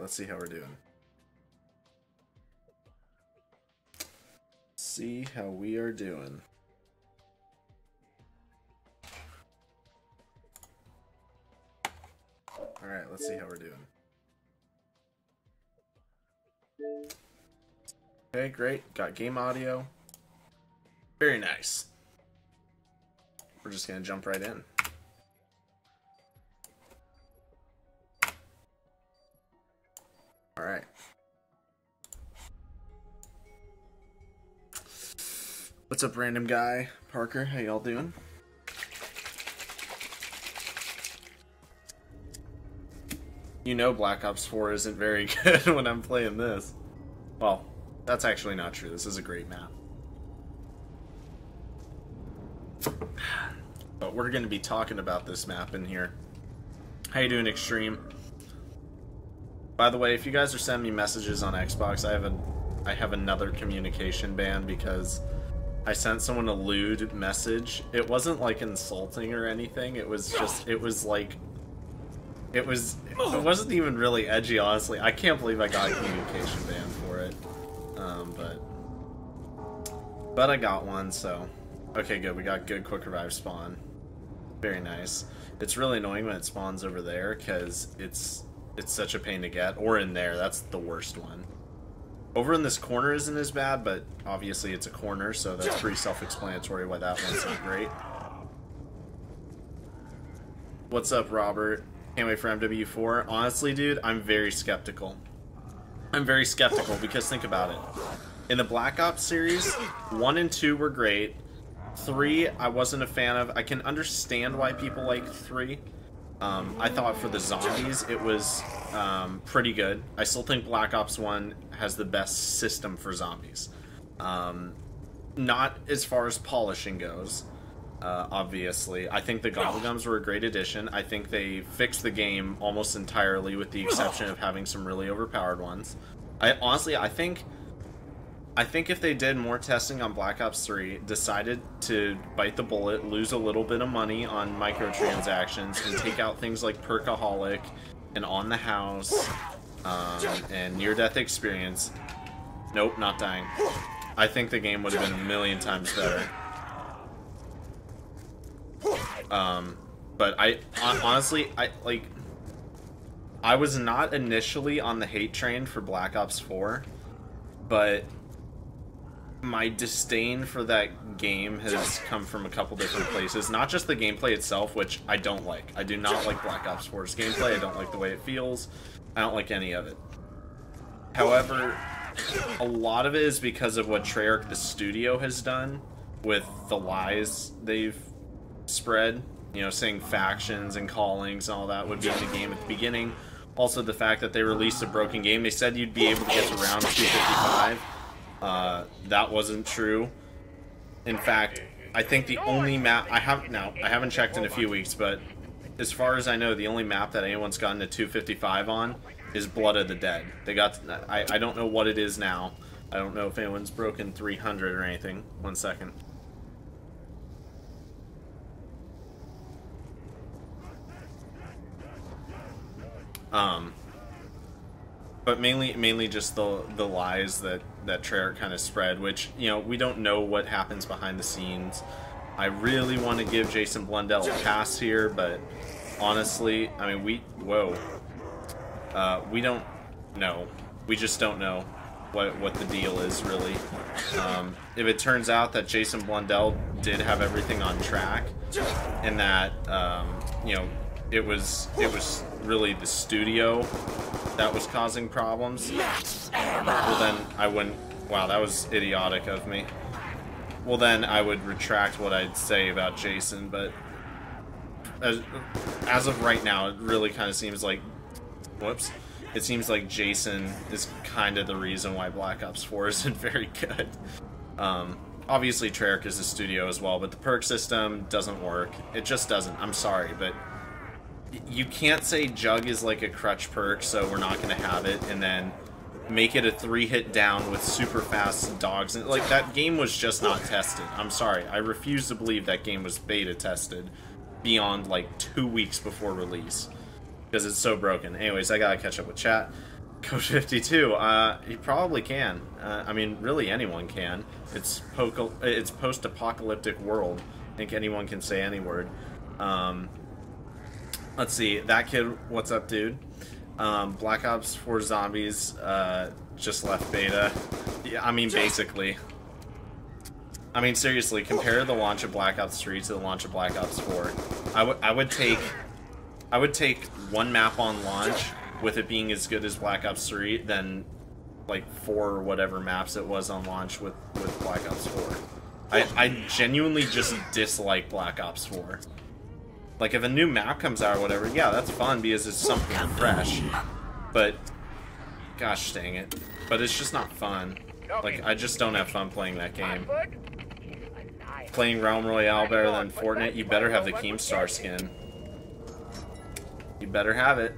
let's see how we're doing. See how we are doing. Alright, let's see how we're doing. Okay, great. Got game audio. Very nice. We're just gonna jump right in. Alright. What's up, random guy? Parker, how y'all doing? You know Black Ops 4 isn't very good when I'm playing this. Well, that's actually not true. This is a great map. But we're going to be talking about this map in here. How you doing, Extreme? By the way, if you guys are sending me messages on Xbox, I have another communication ban because I sent someone a lewd message. It wasn't like insulting or anything. It was just, it wasn't even really edgy, honestly. I can't believe I got a communication ban for it. But I got one, so. Okay, good. We got good quick revive spawn. Very nice. It's really annoying when it spawns over there, because it's such a pain to get. Or in there, that's the worst one. Over in this corner isn't as bad, but obviously it's a corner, so that's pretty self-explanatory why that one's not great. What's up, Robert? Can't wait for MW4. Honestly, dude, I'm very skeptical. I'm very skeptical because think about it. In the Black Ops series, 1 and 2 were great. 3, I wasn't a fan of. I can understand why people like 3. I thought for the zombies, it was pretty good. I still think Black Ops 1 has the best system for zombies. Not as far as polishing goes, obviously. I think the Gobblegums were a great addition. I think they fixed the game almost entirely with the exception of having some really overpowered ones. Honestly, I think if they did more testing on Black Ops 3, decided to bite the bullet, lose a little bit of money on microtransactions, and take out things like Perkaholic and On the House and Near-Death Experience. Nope, not dying. I think the game would have been a million times better. But honestly, I was not initially on the hate train for Black Ops 4, but my disdain for that game has come from a couple different places. Not just the gameplay itself, which I don't like. I do not like Black Ops 4's gameplay. I don't like the way it feels. I don't like any of it. However, a lot of it is because of what Treyarch, the studio, has done with the lies they've spread. You know, saying factions and callings and all that would be in the game at the beginning. Also, the fact that they released a broken game. They said you'd be able to get to round 255. That wasn't true. In fact, I think the only map I haven't checked in a few weeks, but as far as I know, the only map that anyone's gotten to 255 on is Blood of the Dead. They got I don't know what it is now. I don't know if anyone's broken 300 or anything. 1 second. But mainly just the lies that Treyarch kind of spread, which, you know, we don't know what happens behind the scenes. I really want to give Jason Blundell a pass here, but honestly, I mean, we don't know. We just don't know what the deal is, really. If it turns out that Jason Blundell did have everything on track, and that, you know, it was really the studio that was causing problems, well then I wouldn't... Wow, that was idiotic of me. Well then I would retract what I'd say about Jason, but as of right now, it really kind of seems like... Whoops. It seems like Jason is kind of the reason why Black Ops 4 isn't very good. Obviously Treyarch is a studio as well, but the perk system doesn't work. It just doesn't. I'm sorry, but you can't say Jug is like a crutch perk, so we're not going to have it, and then make it a 3-hit down with super fast dogs. Like, that game was just not tested. I'm sorry. I refuse to believe that game was beta tested beyond like 2 weeks before release, because it's so broken. Anyways, I gotta catch up with chat. Code 52. He probably can. I mean, really anyone can. It's post-apocalyptic world. I think anyone can say any word. Let's see. That kid, what's up, dude? Black Ops 4 Zombies just left beta. Yeah, I mean, basically. I mean, seriously, compare the launch of Black Ops 3 to the launch of Black Ops 4. I would take one map on launch with it being as good as Black Ops 3 than like 4 or whatever maps it was on launch with Black Ops 4. I genuinely just dislike Black Ops 4. Like, if a new map comes out or whatever, yeah, that's fun because it's something fresh. But, gosh dang it. But it's just not fun. Like, I just don't have fun playing that game. Playing Realm Royale better than Fortnite? You better have the Keemstar skin. You better have it.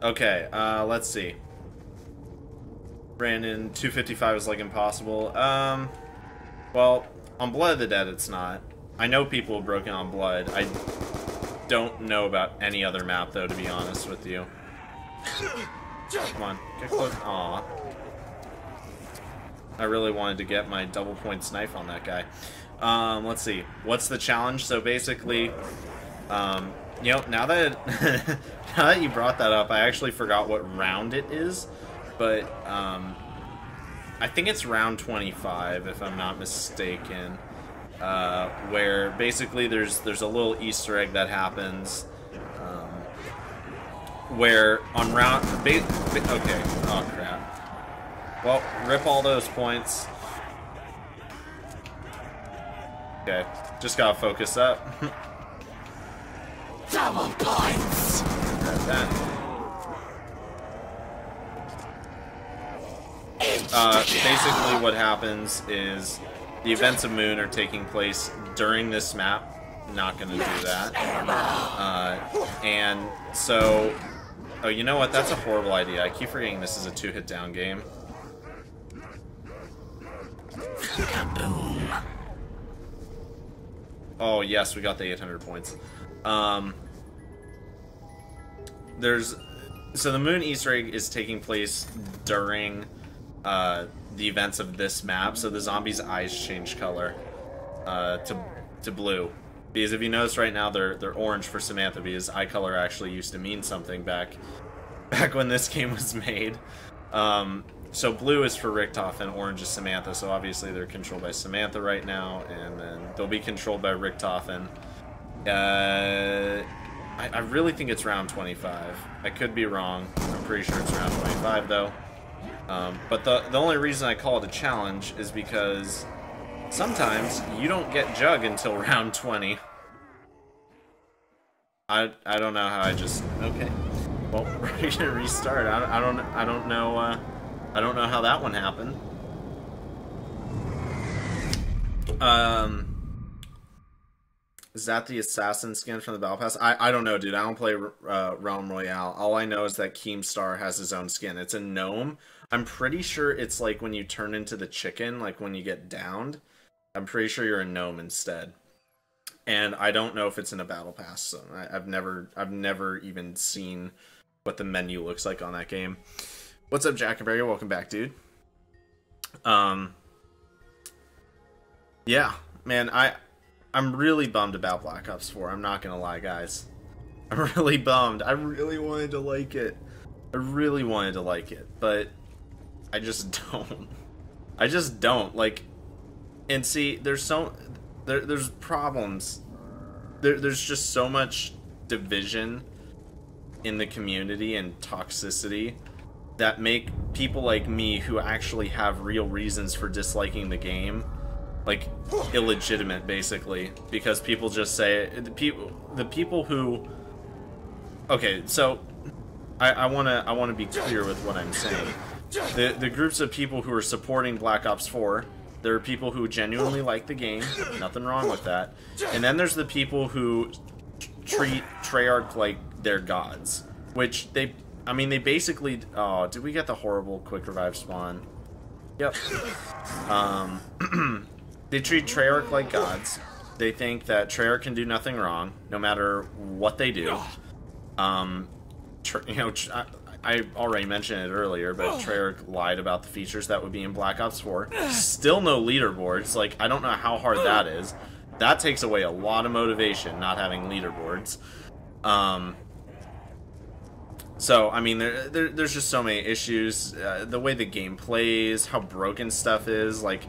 Okay, let's see. Brandon, 255 is like impossible. Well, on Blood of the Dead it's not. I know people have broken on Blood. I don't know about any other map though, to be honest with you. Come on, get close. Aw. I really wanted to get my double points knife on that guy. Let's see. What's the challenge? So basically, you know, now that now that you brought that up, I actually forgot what round it is, but I think it's round 25 if I'm not mistaken. Where basically there's a little Easter egg that happens. Where on round okay, oh crap. Well, rip all those points. Okay, just gotta focus up. Double points. Grab that. Basically what happens is the events of Moon are taking place during this map. Not gonna do that. And so, oh, you know what? That's a horrible idea. I keep forgetting this is a 2-hit down game. Kaboom. Oh yes, we got the 800 points. So the Moon Easter egg is taking place during the events of this map. So the zombies' eyes change color to blue. Because if you notice right now, they're orange for Samantha because eye color actually used to mean something back when this game was made. So blue is for Richtofen and orange is Samantha, so obviously they're controlled by Samantha right now, and then they'll be controlled by Richtofen. I really think it's round 25. I could be wrong. I'm pretty sure it's round 25 though. But the only reason I call it a challenge is because sometimes you don't get Jug until round 20. I don't know how I just... Okay. Well, we're gonna restart. I don't know how that one happened. Is that the assassin skin from the Battle Pass? I don't know, dude. I don't play Realm Royale. All I know is that Keemstar has his own skin. It's a gnome. I'm pretty sure it's like when you turn into the chicken, like when you get downed. I'm pretty sure you're a gnome instead. And I don't know if it's in a Battle Pass. So I've never even seen what the menu looks like on that game. What's up, Jackaberry? Welcome back, dude. Yeah, man, I'm really bummed about Black Ops 4. I'm not gonna lie, guys. I'm really bummed. I really wanted to like it. I really wanted to like it, but I just don't. I just don't. Like, and see, there's problems. There's just so much division in the community and toxicity that make people like me who actually have real reasons for disliking the game, like, illegitimate, basically, because people just say the people who... Okay, so I wanna be clear with what I'm saying. The groups of people who are supporting Black Ops 4, there are people who genuinely like the game, nothing wrong with that, and then there's the people who treat Treyarch like they're gods, which they basically... Oh, did we get the horrible quick revive spawn? Yep. They treat Treyarch like gods. They think that Treyarch can do nothing wrong, no matter what they do. You know, I already mentioned it earlier, but Treyarch lied about the features that would be in Black Ops 4. Still no leaderboards. Like, I don't know how hard that is. That takes away a lot of motivation, not having leaderboards. So, I mean, there's just so many issues. The way the game plays, how broken stuff is, like,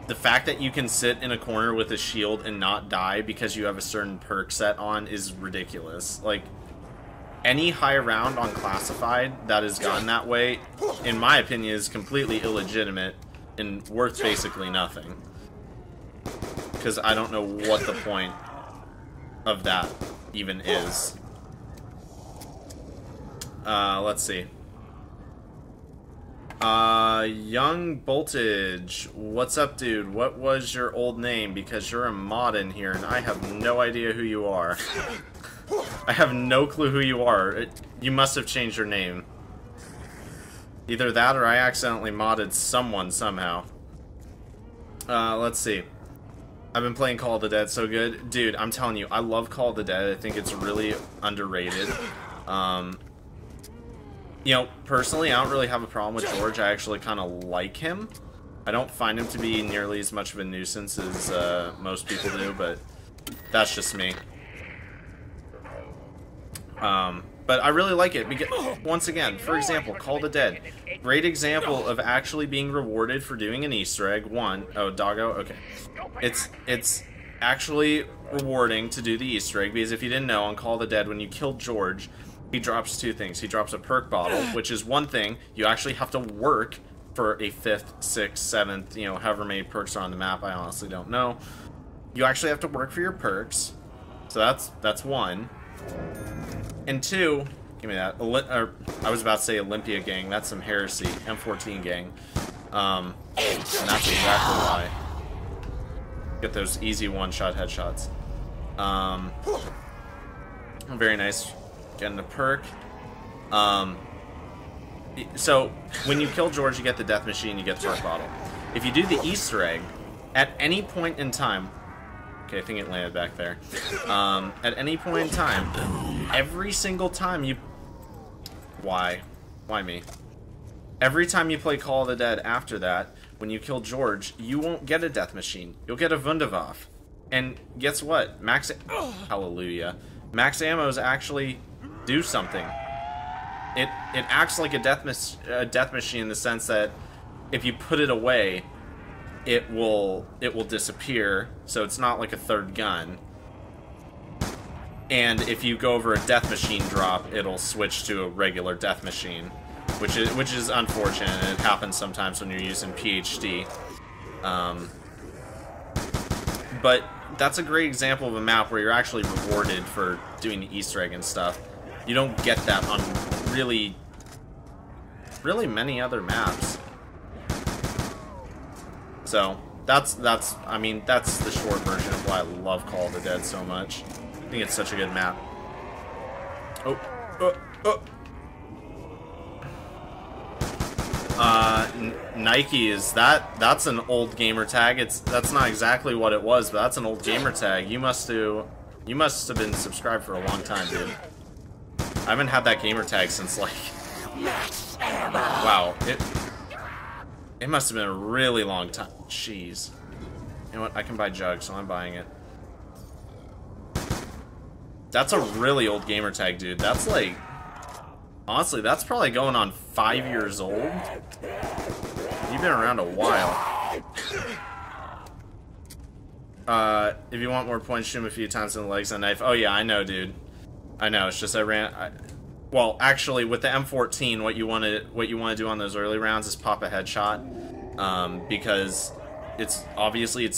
the fact that you can sit in a corner with a shield and not die because you have a certain perk set on is ridiculous. Like, any high round on Classified that has gone that way, in my opinion, is completely illegitimate and worth basically nothing. Because I don't know what the point of that even is. Let's see. Young Voltage, what's up, dude? What was your old name? Because you're a mod in here, and I have no idea who you are. I have no clue who you are. You must have changed your name. Either that, or I accidentally modded someone somehow. Let's see. I've been playing Call of the Dead so good. Dude, I'm telling you, I love Call of the Dead. I think it's really underrated. You know, personally, I don't really have a problem with George. I actually kind of like him. I don't find him to be nearly as much of a nuisance as most people do, but that's just me. But I really like it because, once again, for example, Call of the Dead. Great example of actually being rewarded for doing an Easter egg. Oh, doggo? Okay. It's actually rewarding to do the Easter egg, because if you didn't know, on Call of the Dead, when you kill George, he drops two things. He drops a perk bottle, which is one thing. You actually have to work for a 5th, 6th, 7th, you know, however many perks are on the map. I honestly don't know. You actually have to work for your perks. So that's one. And two, give me that. I was about to say Olympia gang. That's some heresy. M14 gang. And that's exactly why. Get those easy one-shot headshots. Very nice. Getting the perk. So, when you kill George, you get the death machine, you get the perk bottle. If you do the Easter egg, at any point in time... Okay, I think it landed back there. At any point in time, every single time you... Why? Why me? Every time you play Call of the Dead after that, when you kill George, you won't get a death machine. You'll get a Wunderwaffe. And guess what? Hallelujah. Max ammos actually do something. It acts like a death machine in the sense that if you put it away, it will disappear. So it's not like a third gun. And if you go over a death machine drop, it'll switch to a regular death machine, which is unfortunate. And it happens sometimes when you're using PhD. But that's a great example of a map where you're actually rewarded for doing the Easter egg and stuff. You don't get that on really many other maps. So I mean, that's the short version of why I love Call of the Dead so much. I think it's such a good map. Nike, that's an old gamer tag. That's not exactly what it was, but that's an old gamer tag. You must have been subscribed for a long time, dude. I haven't had that gamer tag since, like, wow, it must have been a really long time. Jeez. You know what? I can buy Jug, so I'm buying it. That's a really old gamer tag, dude. That's like, honestly, that's probably going on 5 years old. You've been around a while. If you want more points, shoot him a few times in the legs and knife. Oh yeah, I know, dude. I know. It's just well, actually, with the M14, what you want to do on those early rounds is pop a headshot, because it's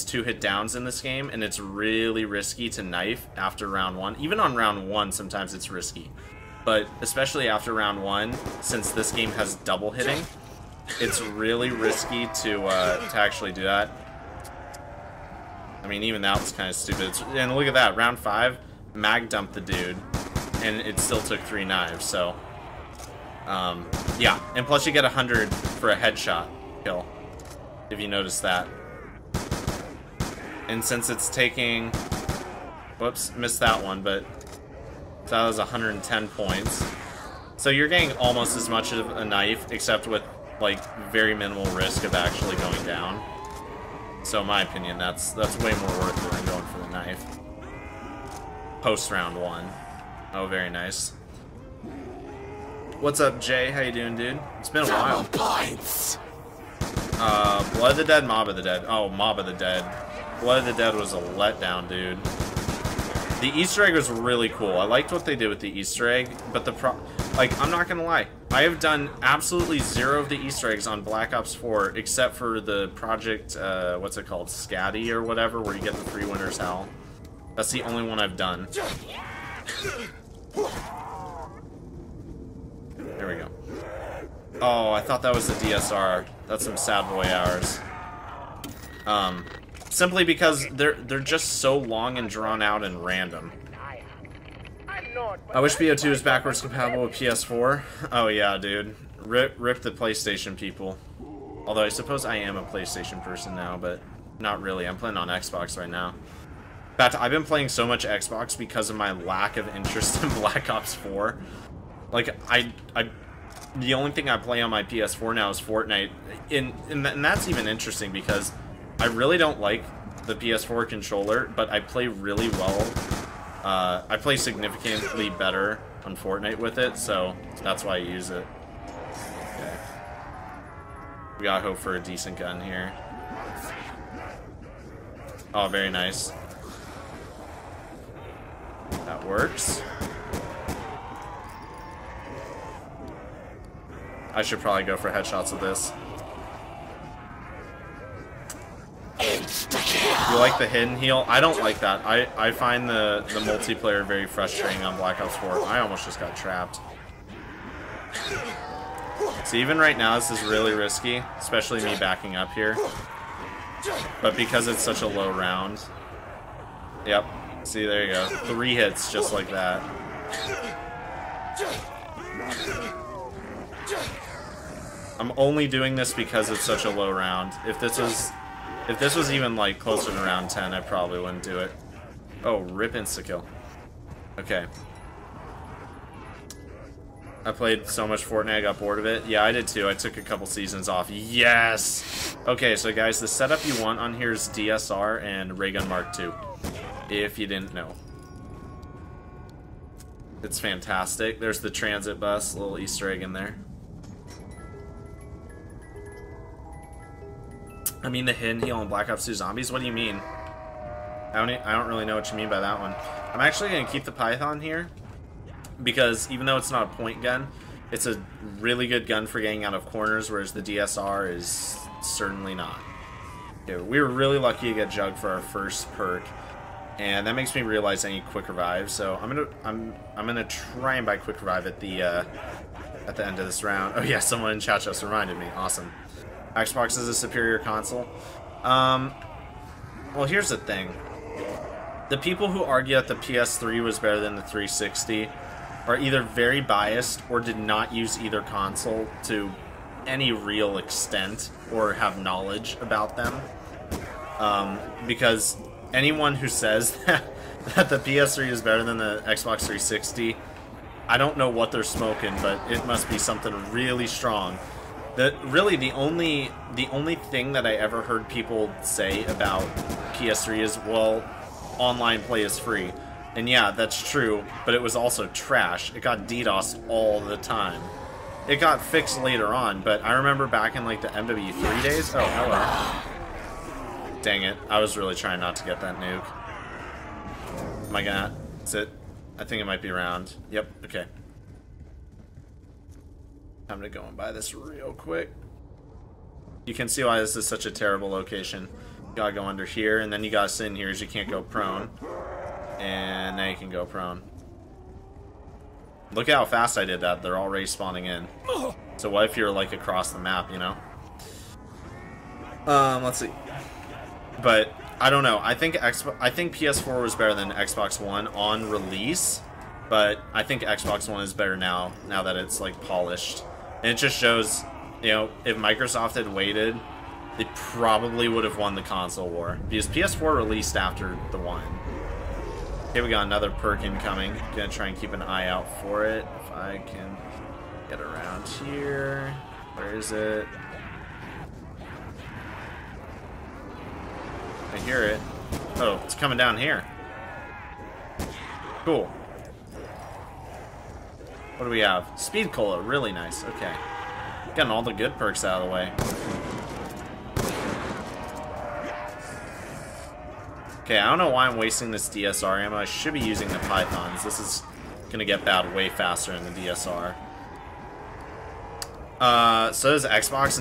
2 hit downs in this game, and it's really risky to knife after round 1. Even on round 1, sometimes it's risky, but especially after round 1, since this game has double hitting, it's really risky to actually do that. I mean, even that was kind of stupid. And look at that, round 5, mag dumped the dude, and it still took 3 knives. So, yeah. And plus, you get 100 for a headshot kill, if you notice that. And since it's taking, whoops, missed that one, but So that was 110 points. So you're getting almost as much of a knife, except with, like, very minimal risk of actually going down. So in my opinion, that's way more worth it than going for the knife. Post round 1. Oh, very nice. What's up, Jay? How you doing, dude? It's been a while. Blood of the Dead, Mob of the Dead. Oh, Mob of the Dead. Blood of the Dead was a letdown, dude. The Easter egg was really cool. I liked what they did with the Easter egg, but like, I'm not gonna lie. I have done absolutely 0 of the Easter eggs on Black Ops 4, except for the Project, what's it called? Scatty or whatever, where you get the free Winter's Hell. That's the only one I've done. There we go. Oh, I thought that was the DSR. That's some sad boy hours. Simply because they're just so long and drawn out and random. I wish BO2 was backwards compatible with PS4. Oh yeah, dude. Rip the PlayStation people. Although I suppose I am a PlayStation person now, but not really. I'm playing on Xbox right now. In fact, I've been playing so much Xbox because of my lack of interest in Black Ops 4. Like, the only thing I play on my PS4 now is Fortnite. And that's even interesting because I really don't like the PS4 controller, but I play really well. I play significantly better on Fortnite with it, so that's why I use it. Okay. We gotta hope for a decent gun here. Oh, very nice. That works. I should probably go for headshots with this. You like the hidden heal? I don't like that. I find the multiplayer very frustrating on Black Ops 4. I almost just got trapped. So even right now, this is really risky, especially me backing up here. But because it's such a low round... Yep. See, there you go. 3 hits just like that. I'm only doing this because it's such a low round. If this was even like closer to round 10, I probably wouldn't do it. Oh, rip insta-kill. Okay. I played so much Fortnite, I got bored of it. Yeah, I did too. I took a couple seasons off. Yes! Okay, so guys, the setup you want on here is DSR and Ray Gun Mark II. If you didn't know. It's fantastic. There's the transit bus, little Easter egg in there. I mean the hidden heal on Black Ops 2 Zombies? What do you mean? I don't really know what you mean by that one. I'm actually going to keep the Python here, because even though it's not a point gun, it's a really good gun for getting out of corners, whereas the DSR is certainly not. Okay, we were really lucky to get Jug for our first perk, and that makes me realize I need Quick Revive, so I'm gonna try and buy Quick Revive at the end of this round. Oh yeah, someone in chat just reminded me. Awesome. Xbox is a superior console. Well, here's the thing. The people who argue that the PS3 was better than the 360 are either very biased or did not use either console to any real extent or have knowledge about them. Because anyone who says that the PS3 is better than the Xbox 360, I don't know what they're smoking, but it must be something really strong. Really, the only thing that I ever heard people say about PS3 is, well, online play is free. And yeah, that's true, but it was also trash. It got DDoS all the time. It got fixed later on, but I remember back in like the MW3 days. Oh, hello. Dang it. I was really trying not to get that nuke. Am I gonna... Is it? I think it might be around. Yep, okay. Time to go and buy this real quick. You can see why this is such a terrible location. You gotta go under here, and then you gotta sit in here as you can't go prone. And now you can go prone. Look at how fast I did that. They're already spawning in. So what if you're like across the map, you know? Let's see. But I don't know. I think PS4 was better than Xbox One on release, but I think Xbox One is better now that it's like polished. And it just shows, you know, if Microsoft had waited, they probably would have won the console war, because PS4 released after the One. Okay, we got another perk incoming. Gonna try and keep an eye out for it. If I can get around here. Where is it? I hear it. Oh, it's coming down here. Cool. What do we have? Speed Cola, really nice. Okay. Getting all the good perks out of the way. Okay, I don't know why I'm wasting this DSR ammo. I should be using the Pythons. This is gonna get bad way faster in the DSR. So does Xbox.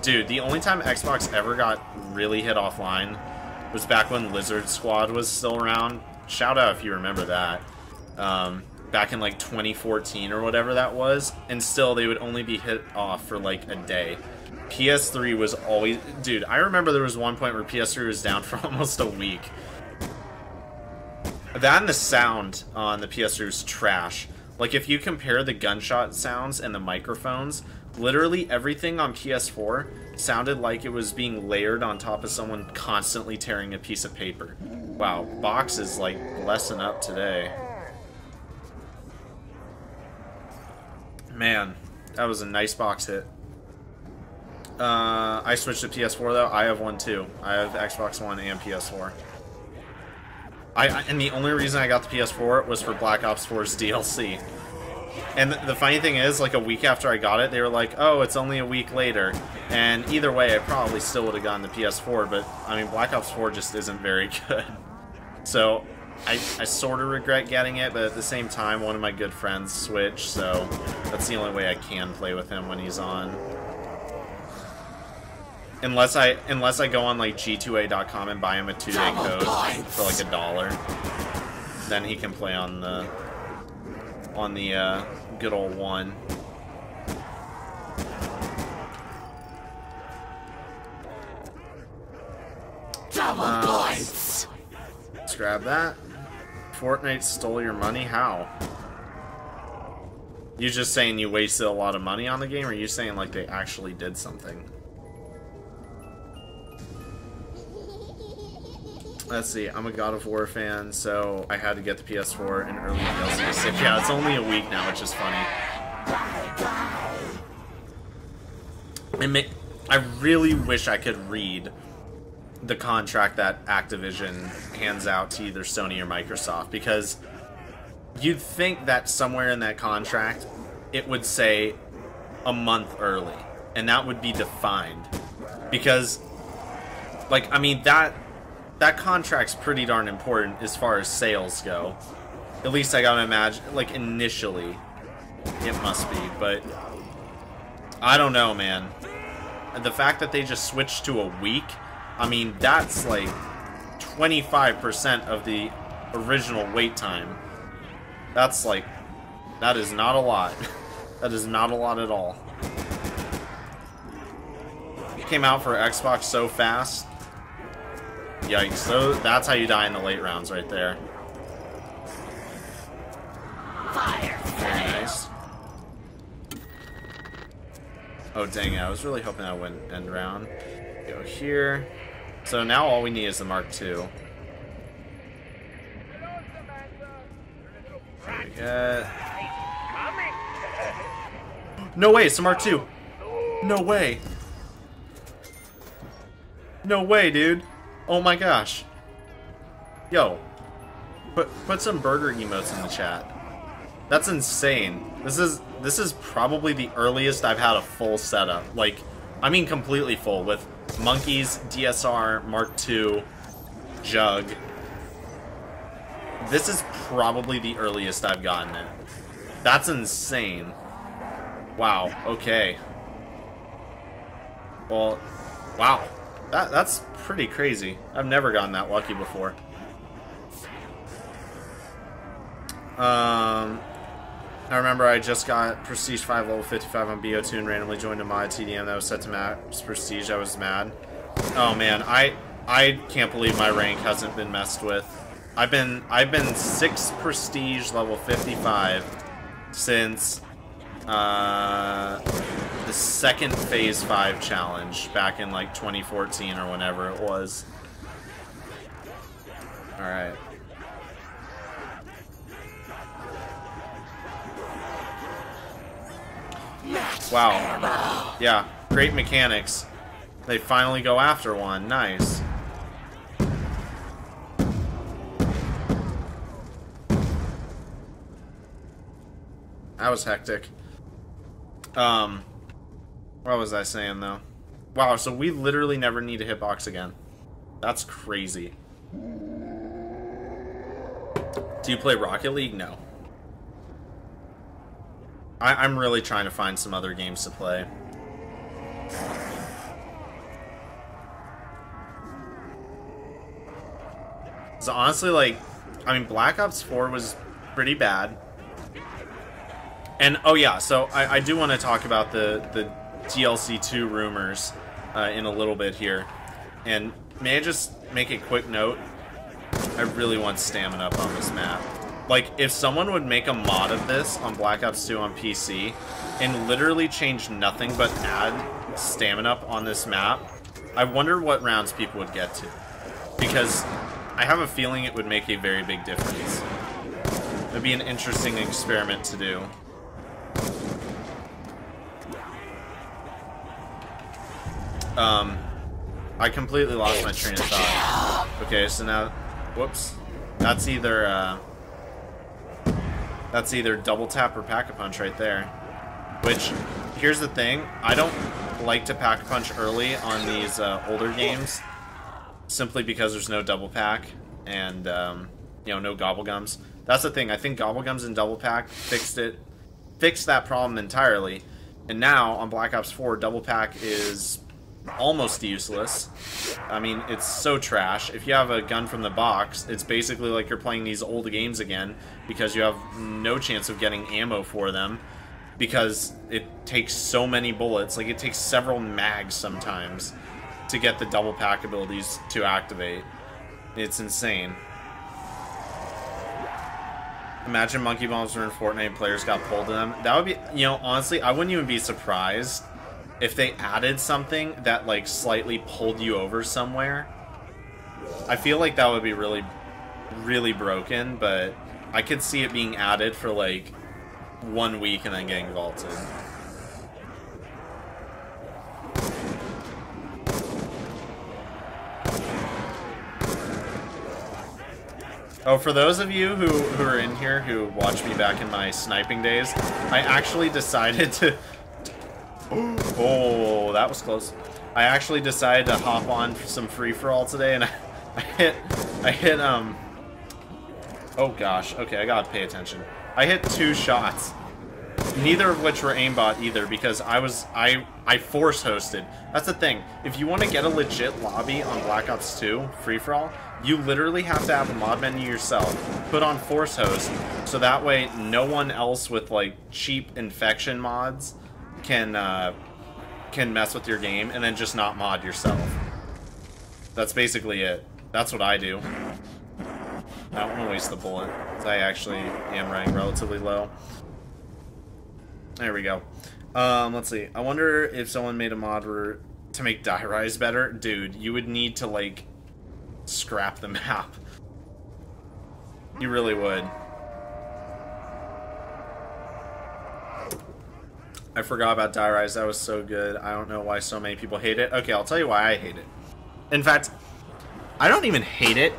Dude, the only time Xbox ever got really hit offline was back when Lizard Squad was still around. Shout out if you remember that. Back in like 2014 or whatever that was. And still, they would only be hit off for like a day. PS3 was always... Dude, I remember there was one point where PS3 was down for almost a week. That and the sound on the PS3 was trash. Like, if you compare the gunshot sounds and the microphones, literally everything on PS4 sounded like it was being layered on top of someone constantly tearing a piece of paper. Wow, Box is, like, blessing up today. Man, that was a nice box hit. I switched to PS4 though. I have one too. I have Xbox One and PS4. And the only reason I got the PS4 was for Black Ops 4's DLC. And the funny thing is, like a week after I got it, they were like, "Oh, it's only a week later." And either way, I probably still would have gotten the PS4. But I mean, Black Ops 4 just isn't very good. So I sort of regret getting it, but at the same time, one of my good friends switched, so that's the only way I can play with him when he's on. Unless I go on like G2A.com and buy him a 2-day code for like $1, then he can play on the good old one. Let's grab that. Fortnite stole your money? How? You just saying you wasted a lot of money on the game, or are you saying like they actually did something? Let's see, I'm a God of War fan, so I had to get the PS4 in early DLC. So yeah, it's only a week now, which is funny. I really wish I could read the contract that Activision hands out to either Sony or Microsoft, because you'd think that somewhere in that contract it would say a month early, and that would be defined, because like, I mean, that contract's pretty darn important as far as sales go. At least I gotta imagine, like, initially it must be, but I don't know, man. The fact that they just switched to a week, I mean, that's like 25% of the original wait time. That's like, that is not a lot. That is not a lot at all. It came out for Xbox so fast. Yikes. So that's how you die in the late rounds right there. Fire. Very nice. Oh, dang it. I was really hoping that wouldn't end round. Go here. So now all we need is the Mark II. No way, it's the Mark II. No way. No way, dude. Oh my gosh. Yo. Put some burger emotes in the chat. That's insane. This is probably the earliest I've had a full setup. Like, I mean completely full, with monkeys, DSR, Mark II, Jug. This is probably the earliest I've gotten it. That's insane. Wow, okay. Well, wow. That's pretty crazy. I've never gotten that lucky before. I remember I just got Prestige 5 level 55 on BO2 and randomly joined a mod TDM that was set to max Prestige. I was mad. Oh man, I can't believe my rank hasn't been messed with. I've been 6 Prestige level 55 since the second Phase 5 challenge back in like 2014 or whenever it was. Alright. Wow. Yeah, great mechanics. They finally go after one. Nice. That was hectic. What was I saying, though? Wow, so we literally never need a hitbox again. That's crazy. Do you play Rocket League? No. I'm really trying to find some other games to play. So honestly, like, I mean, Black Ops 4 was pretty bad. And, oh yeah, so I do want to talk about the DLC 2 rumors in a little bit here. And may I just make a quick note? I really want stamina up on this map. Like, if someone would make a mod of this on Black Ops 2 on PC and literally change nothing but add stamina up on this map, I wonder what rounds people would get to. Because I have a feeling it would make a very big difference. It would be an interesting experiment to do. I completely lost my train of thought. Okay, so now, whoops. That's either double tap or pack-a-punch right there. Which, here's the thing, I don't like to pack-a-punch early on these older games, simply because there's no double pack and, you know, no gobblegums. That's the thing, I think gobblegums and double pack fixed that problem entirely. And now, on Black Ops 4, double pack is almost useless. I mean, it's so trash. If you have a gun from the box, it's basically like you're playing these old games again, because you have no chance of getting ammo for them, because it takes so many bullets. Like, it takes several mags sometimes to get the double pack abilities to activate. It's insane. Imagine monkey bombs were in Fortnite and players got pulled in them. That would be, you know, honestly, I wouldn't even be surprised if they added something that, like, slightly pulled you over somewhere. I feel like that would be really, really broken, but I could see it being added for, like, 1 week and then getting vaulted. Oh, for those of you who are in here who watched me back in my sniping days, I actually decided to... Oh, that was close. I actually decided to hop on for some free-for-all today, and I hit, oh gosh, okay, I gotta pay attention. I hit 2 shots, neither of which were aimbot either, because I force-hosted. That's the thing, if you want to get a legit lobby on Black Ops 2, free-for-all, you literally have to have a mod menu yourself, put on force host, so that way no one else with, like, cheap infection mods can mess with your game, and then just not mod yourself. That's basically it. That's what I do. I don't want to waste the bullet, because I actually am running relatively low. There we go. Let's see. I wonder if someone made a mod to make die rise better. Dude, you would need to, like, scrap the map. You really would. I forgot about Die Rise. That was so good. I don't know why so many people hate it. Okay, I'll tell you why I hate it. In fact, I don't even hate it.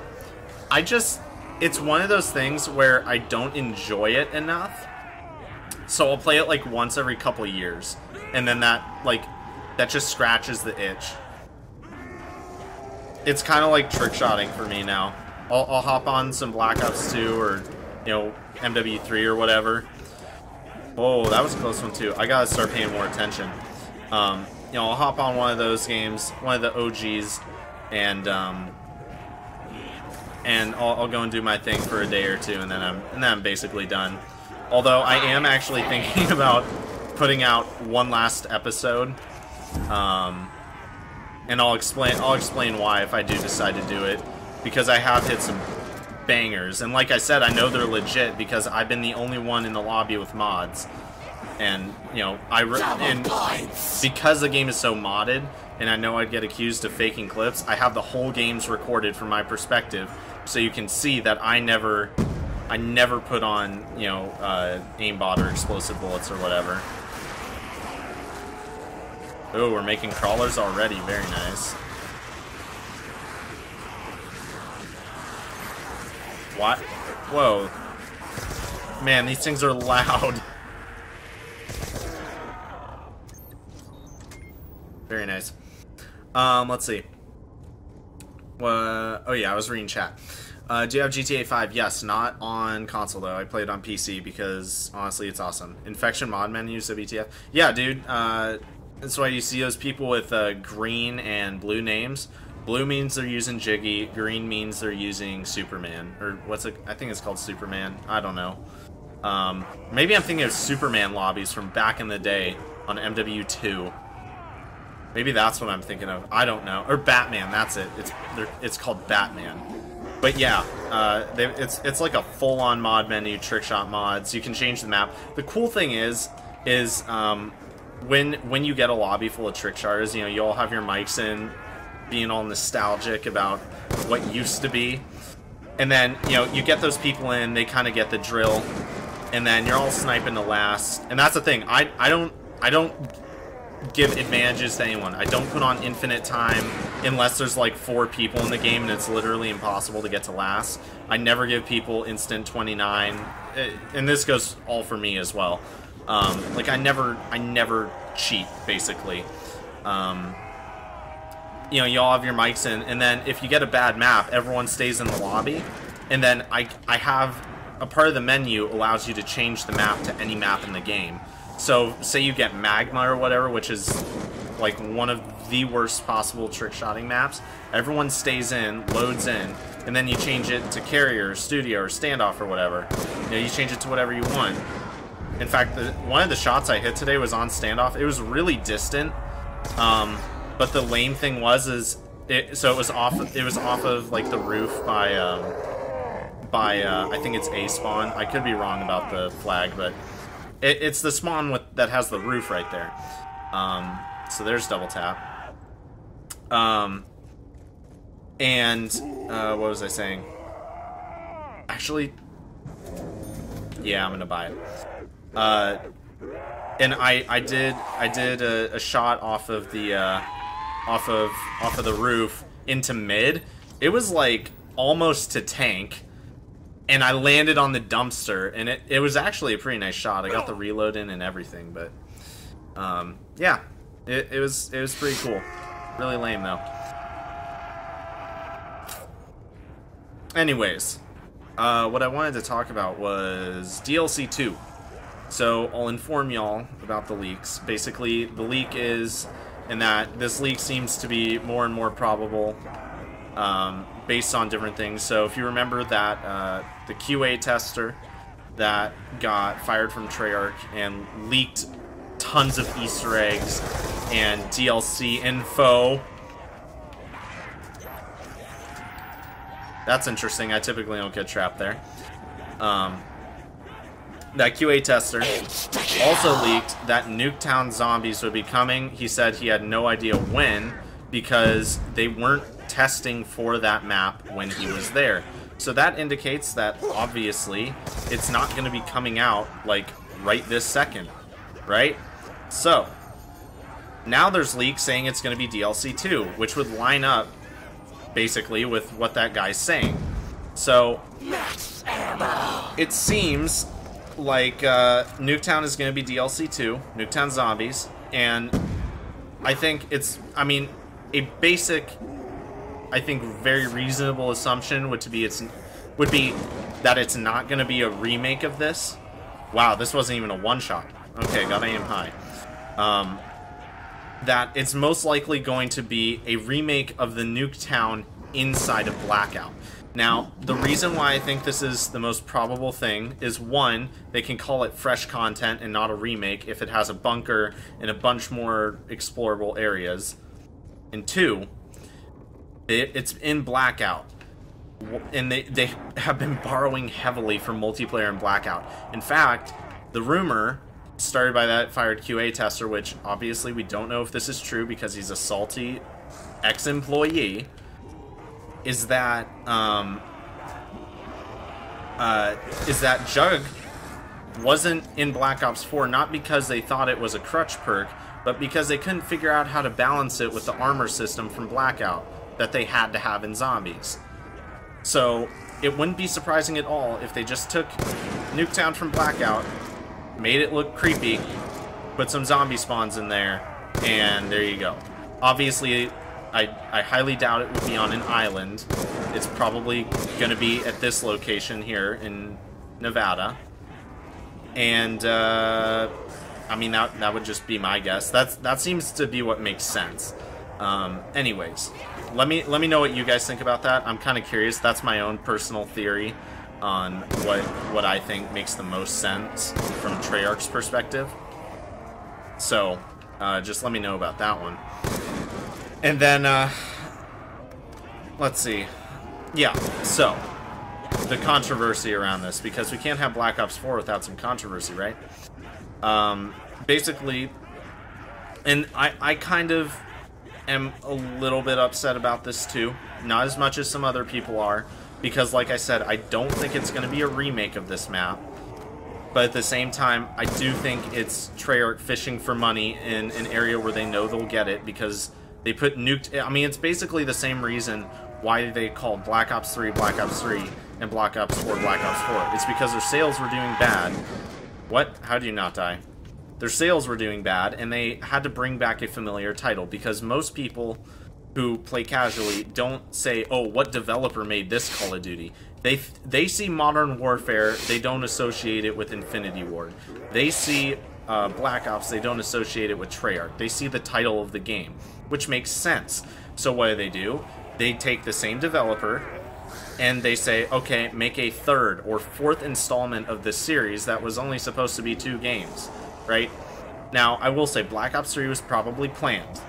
It's one of those things where I don't enjoy it enough. So I'll play it like once every couple years. And then that just scratches the itch. It's kind of like trick-shotting for me now. I'll hop on some Black Ops 2 or, you know, MW3 or whatever. Oh, that was a close one too. I gotta start paying more attention. You know, I'll hop on one of those games, one of the OGs, and I'll go and do my thing for a day or two, and then I'm basically done. Although I am actually thinking about putting out one last episode, and I'll explain why if I do decide to do it, because I have hit some bangers, and like I said, I know they're legit because I've been the only one in the lobby with mods, and you know because the game is so modded, and I know I'd get accused of faking clips, I have the whole games recorded from my perspective, so you can see that I never put on, you know, aimbot or explosive bullets or whatever. Oh, we're making crawlers already. Very nice. What? Whoa. Man, these things are loud. Very nice. Let's see. Oh yeah, I was reading chat. Do you have GTA 5? Yes, not on console though. I played on PC because honestly, it's awesome. Infection mod menus of BTF. Yeah, dude. That's why you see those people with green and blue names. Blue means they're using Jiggy. Green means they're using Superman, or what's it? I think it's called Superman. I don't know. Maybe I'm thinking of Superman lobbies from back in the day on MW2. Maybe that's what I'm thinking of. I don't know. Or Batman. That's it. It's called Batman. But yeah, it's like a full-on mod menu, trickshot mods. You can change the map. The cool thing is when you get a lobby full of trickshotters, you know, you all have your mics in, being all nostalgic about what used to be, and then you know you get those people in, they kind of get the drill, and then you're all sniping the last. And that's the thing. I don't give advantages to anyone. I don't put on infinite time unless there's like 4 people in the game and it's literally impossible to get to last. I never give people instant 29, and this goes all for me as well. Like I never cheat basically. You know, you all have your mics in, and then if you get a bad map, everyone stays in the lobby, and then I have a part of the menu allows you to change the map to any map in the game. So, say you get Magma or whatever, which is like one of the worst possible trick-shotting maps. Everyone stays in, loads in, and then you change it to Carrier, or Studio, or Standoff, or whatever. You know, you change it to whatever you want. In fact, one of the shots I hit today was on Standoff. It was really distant, but the lame thing was, so it was off of like the roof by I think it's A spawn. I could be wrong about the flag, but it's the spawn that has the roof right there. So there's double tap. And what was I saying? Actually, yeah, I'm gonna buy it. And I did a shot off of the off of the roof into mid. It was like almost to tank. And I landed on the dumpster, and it was actually a pretty nice shot. I got the reload in and everything, but yeah, it was pretty cool. Really lame though. Anyways, what I wanted to talk about was DLC 2. So I'll inform y'all about the leaks. Basically, the leak is in that this leak seems to be more and more probable. Based on different things. So if you remember that the QA tester that got fired from Treyarch and leaked tons of Easter eggs and DLC info. That's interesting. I typically don't get trapped there. That QA tester also leaked that Nuketown zombies would be coming. He said he had no idea when because they weren't testing for that map when he was there. So that indicates that obviously it's not going to be coming out like right this second, right? So now there's leaks saying it's going to be DLC 2, which would line up basically with what that guy's saying. So it seems like Nuketown is going to be DLC 2, Nuketown Zombies, and I think it's, I mean, a basic, I think very reasonable assumption would be that it's not going to be a remake of this. Wow, this wasn't even a one-shot. Okay, gotta aim high. That it's most likely going to be a remake of the Nuketown inside of Blackout. Now, the reason why I think this is the most probable thing is, one, they can call it fresh content and not a remake if it has a bunker and a bunch more explorable areas. And two, it's in Blackout. And they have been borrowing heavily from multiplayer in Blackout. In fact, the rumor started by that fired QA tester, which obviously we don't know if this is true because he's a salty ex-employee, is that Jug wasn't in Black Ops 4 not because they thought it was a crutch perk, but because they couldn't figure out how to balance it with the armor system from Blackout that they had to have in Zombies. So it wouldn't be surprising at all if they just took Nuketown from Blackout, made it look creepy, put some zombie spawns in there, and there you go. Obviously, I highly doubt it would be on an island. It's probably going to be at this location here in Nevada. And, I mean, that would just be my guess. That seems to be what makes sense. Anyways, let me know what you guys think about that. I'm kind of curious. That's my own personal theory on what I think makes the most sense from Treyarch's perspective. So, just let me know about that one. And then, let's see. Yeah, so, the controversy around this, because we can't have Black Ops 4 without some controversy, right? Basically, and I kind of am a little bit upset about this too. Not as much as some other people are, because like I said, I don't think it's going to be a remake of this map. But at the same time, I do think it's Treyarch fishing for money in an area where they know they'll get it, because they put I mean, it's basically the same reason why they called Black Ops 3 Black Ops 3 and Black Ops 4 Black Ops 4. It's because their sales were doing bad. What? How do you not die? Their sales were doing bad, and they had to bring back a familiar title, because most people who play casually don't say, oh, what developer made this Call of Duty? They see Modern Warfare, they don't associate it with Infinity Ward. They see Black Ops, they don't associate it with Treyarch. They see the title of the game, which makes sense. So what do? They take the same developer, and they say, okay, make a third or fourth installment of this series that was only supposed to be 2 games, right? Now, I will say Black Ops 3 was probably planned.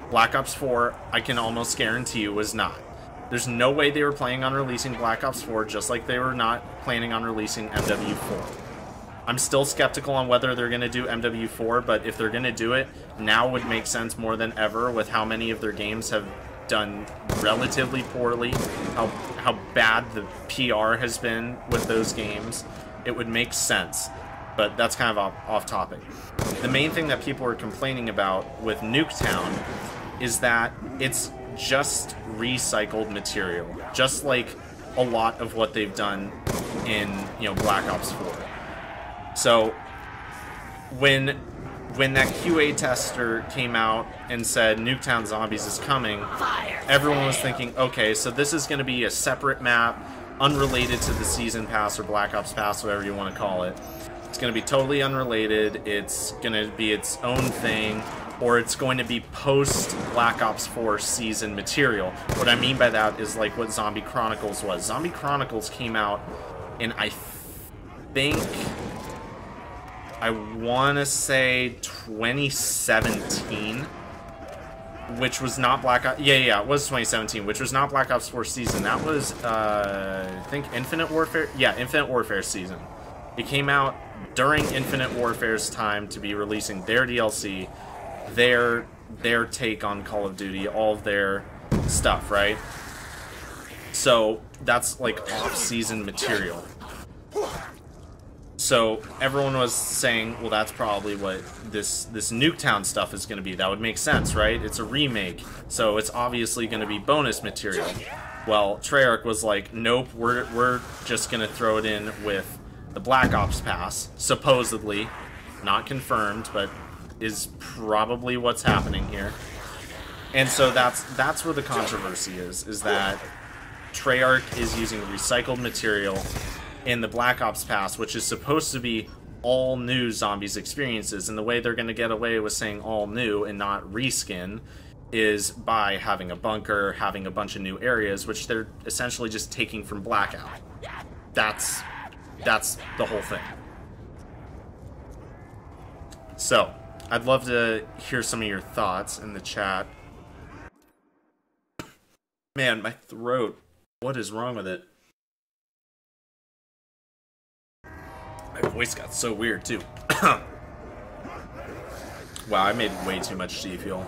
Black Ops 4, I can almost guarantee you, was not. There's no way they were planning on releasing Black Ops 4, just like they were not planning on releasing MW4. I'm still skeptical on whether they're going to do MW4, but if they're going to do it, now would make sense more than ever with how many of their games have done relatively poorly, how bad the PR has been with those games. It would make sense, but that's kind of off topic. The main thing that people are complaining about with Nuketown is that it's just recycled material, just like a lot of what they've done in, you know, Black Ops 4. So when that QA tester came out and said Nuketown Zombies is coming, everyone was thinking, okay, so this is going to be a separate map, unrelated to the Season Pass or Black Ops Pass, whatever you want to call it. It's going to be totally unrelated, it's going to be its own thing, or it's going to be post-Black Ops 4 season material. What I mean by that is like what Zombie Chronicles was. Zombie Chronicles came out in, I think, I want to say 2017, which was not Black Ops... Yeah, it was 2017, which was not Black Ops 4 season. That was, I think, Infinite Warfare? Yeah, Infinite Warfare season. It came out during Infinite Warfare's time to be releasing their DLC, their take on Call of Duty, all of their stuff, right? So that's like off-season material. So everyone was saying, well, that's probably what this Nuketown stuff is going to be. That would make sense, right? It's a remake, so it's obviously going to be bonus material. Well, Treyarch was like, nope, we're just going to throw it in with the Black Ops Pass, supposedly, not confirmed, but is probably what's happening here. And so that's where the controversy is that Treyarch is using recycled material in the Black Ops Pass, which is supposed to be all new Zombies experiences, and the way they're going to get away with saying all new and not reskin is by having a bunker, having a bunch of new areas, which they're essentially just taking from Blackout. That's the whole thing. So, I'd love to hear some of your thoughts in the chat. Man, my throat. What is wrong with it? My voice got so weird, too. Wow, I made way too much G Fuel.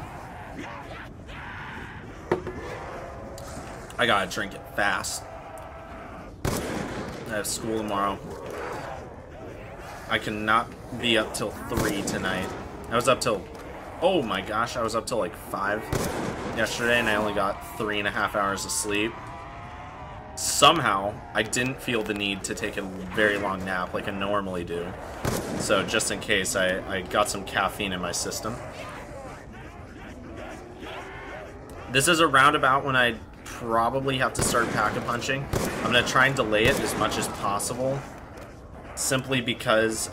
I gotta drink it fast. I have school tomorrow. I cannot be up till 3 tonight. I was up till Oh my gosh, I was up till like 5 yesterday and I only got 3.5 hours of sleep. Somehow, I didn't feel the need to take a very long nap like I normally do. So just in case, I got some caffeine in my system. This is a roundabout when I probably have to start pack-a-punching. I'm going to try and delay it as much as possible. Simply because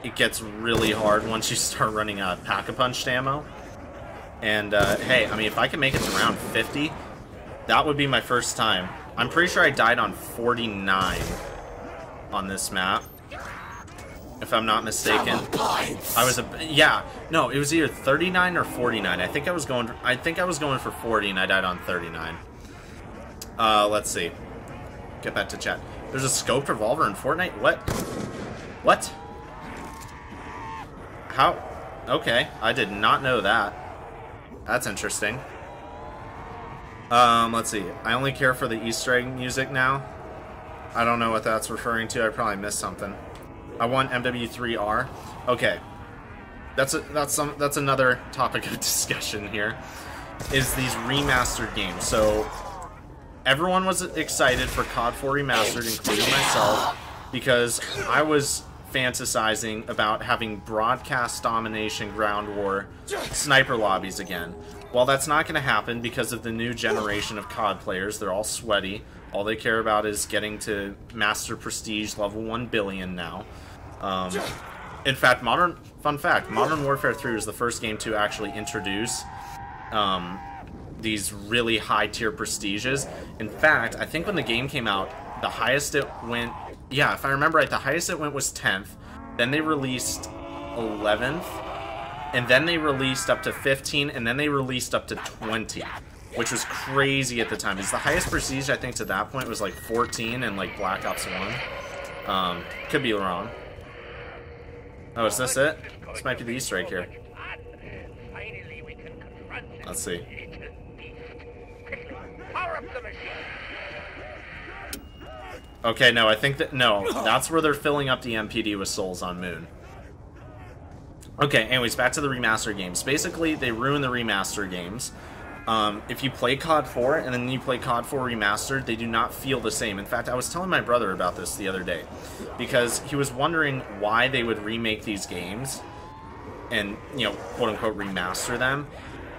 it gets really hard once you start running out of pack-a-punch ammo. And hey, I mean, if I can make it to round 50, that would be my first time. I'm pretty sure I died on 49 on this map, if I'm not mistaken. I was no, it was either 39 or 49. I think I was going for 40 and I died on 39. Let's see. Get back to chat. There's a scoped revolver in Fortnite? What? What? How? Okay, I did not know that. That's interesting. Let's see. I only care for the Easter egg music now. I don't know what that's referring to. I probably missed something. I want MW3R. Okay. That's another topic of discussion here. Is these remastered games. So everyone was excited for COD 4 Remastered, including myself, because I was fantasizing about having broadcast domination ground war sniper lobbies again. Well, that's not going to happen because of the new generation of COD players. They're all sweaty. All they care about is getting to master prestige level 1 billion now. In fact, fun fact, Modern Warfare 3 was the first game to actually introduce these really high tier prestiges. In fact, I think when the game came out, the highest it went, yeah, if I remember right, the highest it went was 10th. Then they released 11th. And then they released up to 15, and then they released up to 20, which was crazy at the time. It's the highest prestige, I think, to that point was like 14 and like Black Ops 1. Could be wrong. Oh, is this it? This might be the Easter egg here. Let's see. Okay, no, I think that, no, that's where they're filling up the MPD with souls on Moon. Okay, anyways, back to the remaster games. Basically, they ruin the remaster games. If you play COD 4 and then you play COD 4 Remastered, they do not feel the same. In fact, I was telling my brother about this the other day, because he was wondering why they would remake these games and, you know, quote-unquote remaster them.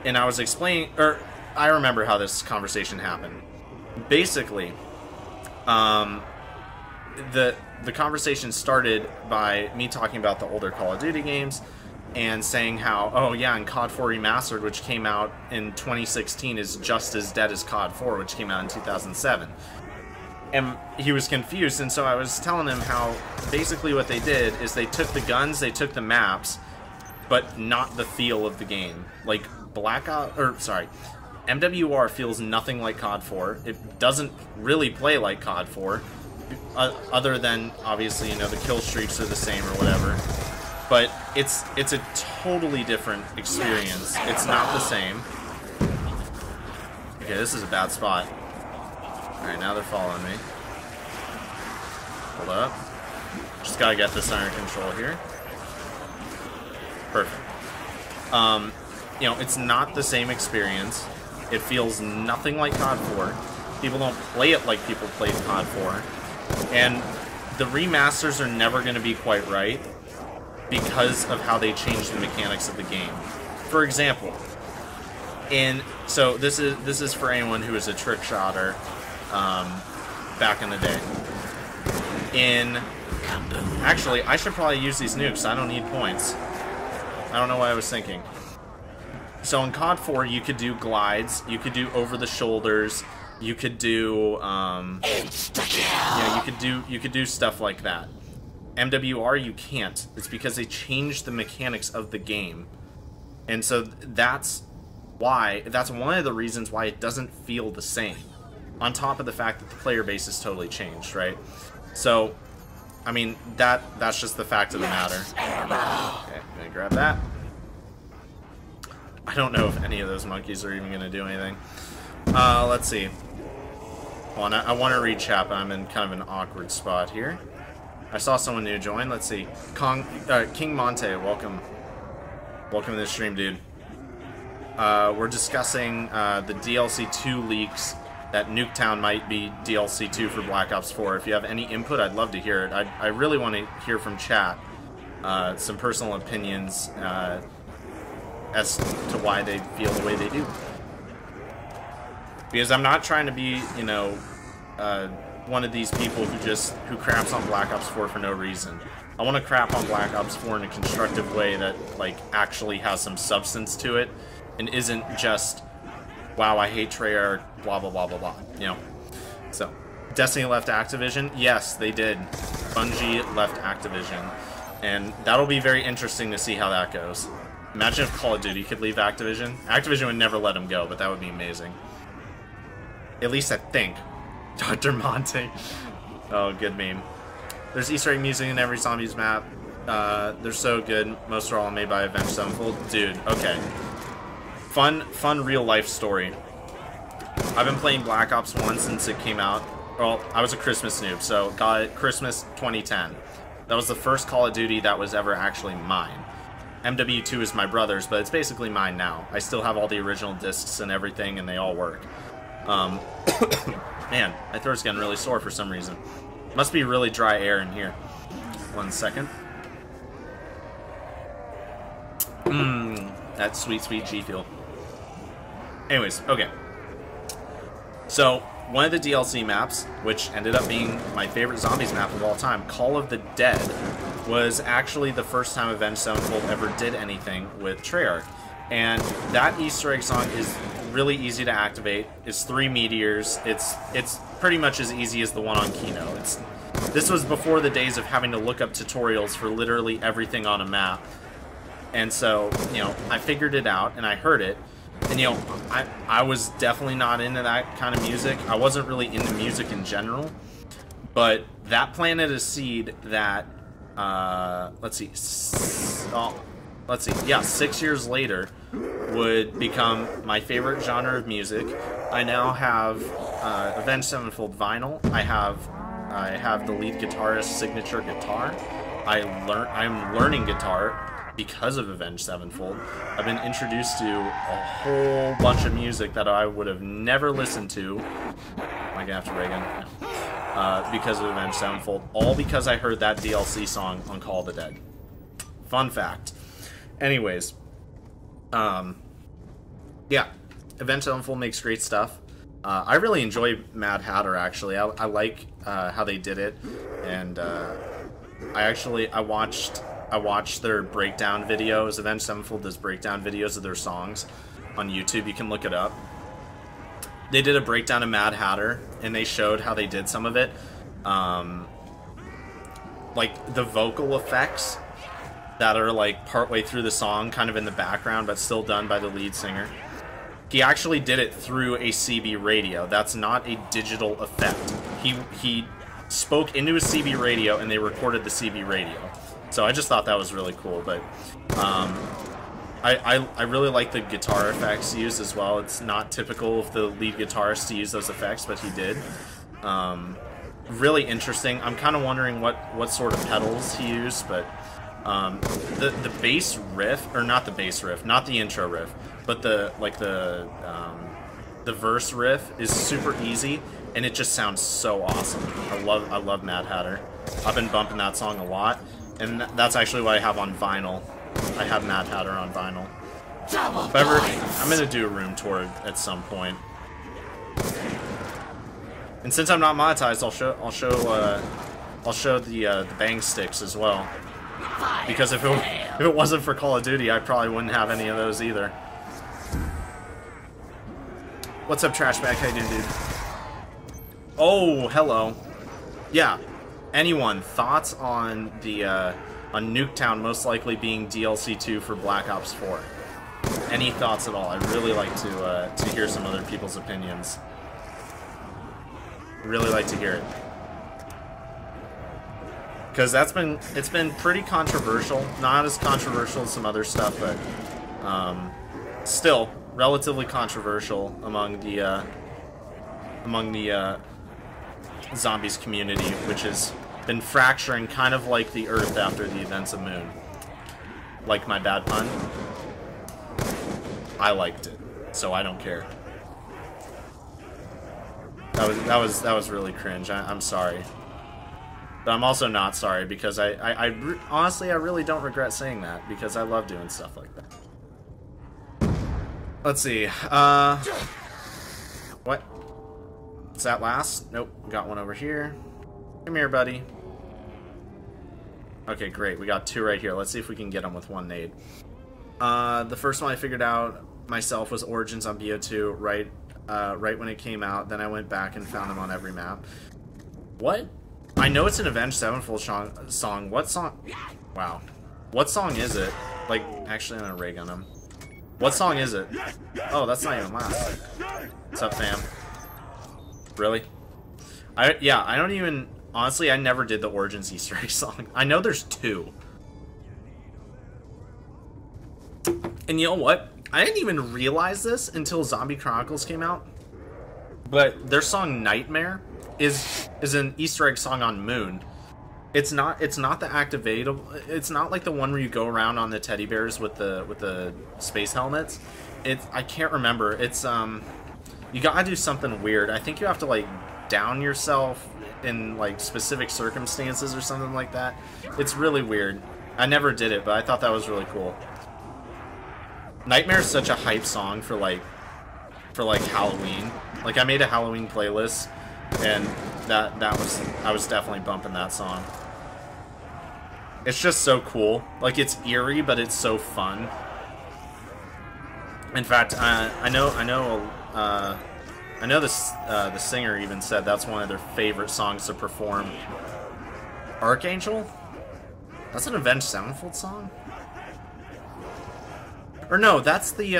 And I was explaining, or I remember how this conversation happened. Basically, the conversation started by me talking about the older Call of Duty games and saying how, oh yeah, and COD 4 Remastered, which came out in 2016, is just as dead as COD 4, which came out in 2007. And he was confused, and so I was telling him how basically what they did is they took the guns, they took the maps, but not the feel of the game. Like, MWR feels nothing like COD 4. It doesn't really play like COD 4, other than, obviously, you know, the kill streaks are the same or whatever. But it's a totally different experience. It's not the same. Okay, this is a bad spot. Alright, now they're following me. Hold up. Just gotta get this under control here. Perfect. You know, it's not the same experience. It feels nothing like COD 4. People don't play it like people played COD 4. And the remasters are never going to be quite right because of how they change the mechanics of the game. For example, so this is for anyone who is a trick shotter back in the day. Actually, I should probably use these nukes. I don't need points. I don't know what I was thinking. So in COD 4, you could do glides, you could do over the shoulders, you could do yeah, you could do stuff like that. MWR, you can't. It's because they changed the mechanics of the game. And so that's one of the reasons why it doesn't feel the same. On top of the fact that the player base is totally changed, right? So, I mean, that's just the fact of the matter. Okay, gonna grab that. I don't know if any of those monkeys are even gonna do anything. Let's see. Well, I want to read chat, but I'm in kind of an awkward spot here. I saw someone new join. Let's see. King Monte, welcome. Welcome to the stream, dude. We're discussing the DLC 2 leaks that Nuketown might be DLC 2 for Black Ops 4. If you have any input, I'd love to hear it. I really want to hear from chat some personal opinions as to why they feel the way they do. Because I'm not trying to be, you know, one of these people who craps on Black Ops 4 for no reason. I want to crap on Black Ops 4 in a constructive way that, like, actually has some substance to it and isn't just, wow, I hate Treyarch, blah, blah, blah, blah, blah, you know? So, Destiny left Activision? Yes, they did. Bungie left Activision. And that'll be very interesting to see how that goes. Imagine if Call of Duty could leave Activision. Activision would never let them go, but that would be amazing. At least I think. Dr. Monte. Oh, good meme. There's Easter egg music in every zombies map. They're so good. Most are all made by Avenged Sevenfold. Dude, okay. Fun real life story. I've been playing Black Ops 1 since it came out. Well, I was a Christmas noob, so got it Christmas 2010. That was the first Call of Duty that was ever actually mine. MW2 is my brother's, but it's basically mine now. I still have all the original discs and everything, and they all work. Man, my throat's getting really sore for some reason. Must be really dry air in here. 1 second. That sweet, sweet G Fuel. Anyways, okay. So, one of the DLC maps, which ended up being my favorite zombies map of all time, Call of the Dead, was actually the first time Avenged Sevenfold ever did anything with Treyarch. And that Easter egg song is really easy to activate. It's 3 meteors. It's pretty much as easy as the one on Kino. This was before the days of having to look up tutorials for literally everything on a map. And so, you know, I figured it out and I heard it. And, you know, I was definitely not into that kind of music. I wasn't really into music in general. But that planted a seed that, let's see, yeah, 6 years later would become my favorite genre of music. I now have Avenged Sevenfold vinyl. I have the lead guitarist's signature guitar. I'm learning guitar because of Avenged Sevenfold. I've been introduced to a whole bunch of music that I would have never listened to. Am I gonna have to Reagan? No. Because of Avenged Sevenfold. All because I heard that DLC song on Call of the Dead. Fun fact. Anyways, yeah, Avenged Sevenfold makes great stuff. I really enjoy Mad Hatter, actually. I like how they did it, and I watched their breakdown videos. Avenged Sevenfold does breakdown videos of their songs on YouTube. You can look it up. They did a breakdown of Mad Hatter, and they showed how they did some of it. Like, the vocal effects that are, like, partway through the song, kind of in the background, but still done by the lead singer. He actually did it through a CB radio. That's not a digital effect. He spoke into a CB radio, and they recorded the CB radio. So I just thought that was really cool, but I really like the guitar effects used as well. It's not typical of the lead guitarist to use those effects, but he did. Really interesting. I'm kind of wondering what sort of pedals he used, but the bass riff, or not the bass riff, not the intro riff, but the verse riff is super easy, and it just sounds so awesome. I love Mad Hatter. I've been bumping that song a lot, and that's actually what I have on vinyl. I have Mad Hatter on vinyl. However, I'm gonna do a room tour at some point. And since I'm not monetized, I'll show the bang sticks as well. Because if it wasn't for Call of Duty, I probably wouldn't have any of those either. What's up, Trashback? How you doing, dude? Oh, hello. Yeah. Anyone thoughts on the on Nuketown most likely being DLC 2 for Black Ops 4? Any thoughts at all? I'd really like to hear some other people's opinions. Really like to hear it. Because it's been pretty controversial. Not as controversial as some other stuff, but still relatively controversial among the zombies community, which has been fracturing kind of like the Earth after the events of Moon. like my bad pun. I liked it, so I don't care. That was really cringe. I'm sorry, but I'm also not sorry because honestly I really don't regret saying that because I love doing stuff like that. Let's see. What? Is that last? Nope. Got one over here. Come here, buddy. Okay, great. We got 2 right here. Let's see if we can get them with 1 nade. The first one I figured out myself was Origins on BO2 right when it came out. Then I went back and found them on every map. What? I know it's an Avenged Sevenfold song. What song? Wow. What song is it? Like, actually, I'm gonna ray gun him. What song is it? Oh, that's not even last. What's up, fam? Really? Yeah, I don't even... Honestly, I never did the Origins Easter egg song. I know there's 2. And you know what? I didn't even realize this until Zombie Chronicles came out. But their song Nightmare is an Easter egg song on Moon. It's not the activatable. It's not like the one where you go around on the teddy bears with the space helmets. I can't remember. It's you gotta do something weird. I think you have to like down yourself in like specific circumstances or something like that. It's really weird. I never did it, but I thought that was really cool. Nightmare is such a hype song for like Halloween. Like I made a Halloween playlist, and I was definitely bumping that song. It's just so cool. Like it's eerie, but it's so fun. In fact, I know the singer even said that's one of their favorite songs to perform. Archangel? That's an Avenged Sevenfold song? Or no, that's the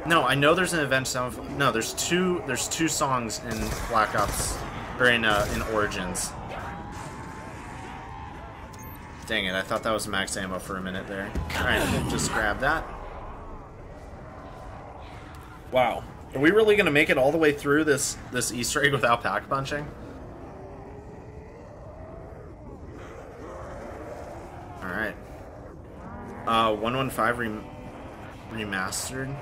no, I know there's an Avenged Sevenfold. No, there's two songs in Black Ops or in Origins. Dang it, I thought that was max ammo for a minute there. Alright, just grab that. Wow. Are we really gonna make it all the way through this Easter egg without pack punching? Alright. 115 remastered?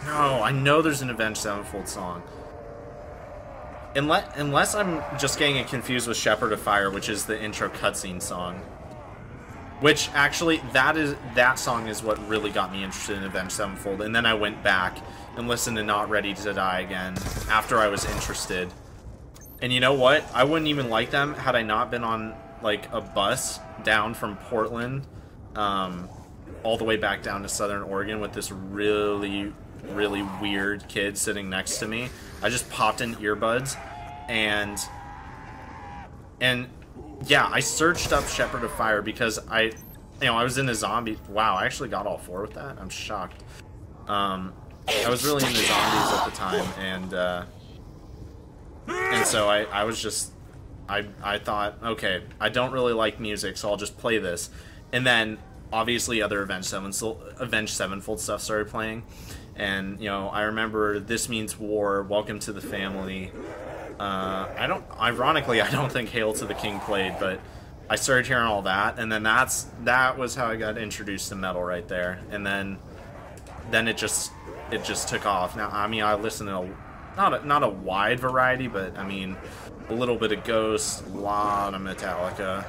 No, I know there's an Avenged Sevenfold song. Unless I'm just getting it confused with Shepherd of Fire, which is the intro cutscene song. Which, actually, that song is what really got me interested in Avenged Sevenfold, and then I went back and listened to Not Ready to Die again after I was interested. And you know what? I wouldn't even like them had I not been on, like, a bus down from Portland, all the way back down to Southern Oregon with this really, really weird kid sitting next to me. I just popped in earbuds, and yeah, I searched up Shepherd of Fire because I was in the zombie. Wow, I actually got all 4 with that. I'm shocked. I was really into zombies at the time, and so I was just, I thought, okay, I don't really like music, so I'll just play this. And then obviously other Avenged Sevenfold stuff started playing, and I remember This Means War, Welcome to the Family. Ironically, I don't think Hail to the King played, but I started hearing all that, and then that was how I got introduced to metal right there, and then it just took off. Now, I mean, I listen to not a wide variety, but I mean, a little bit of Ghost, a lot of Metallica,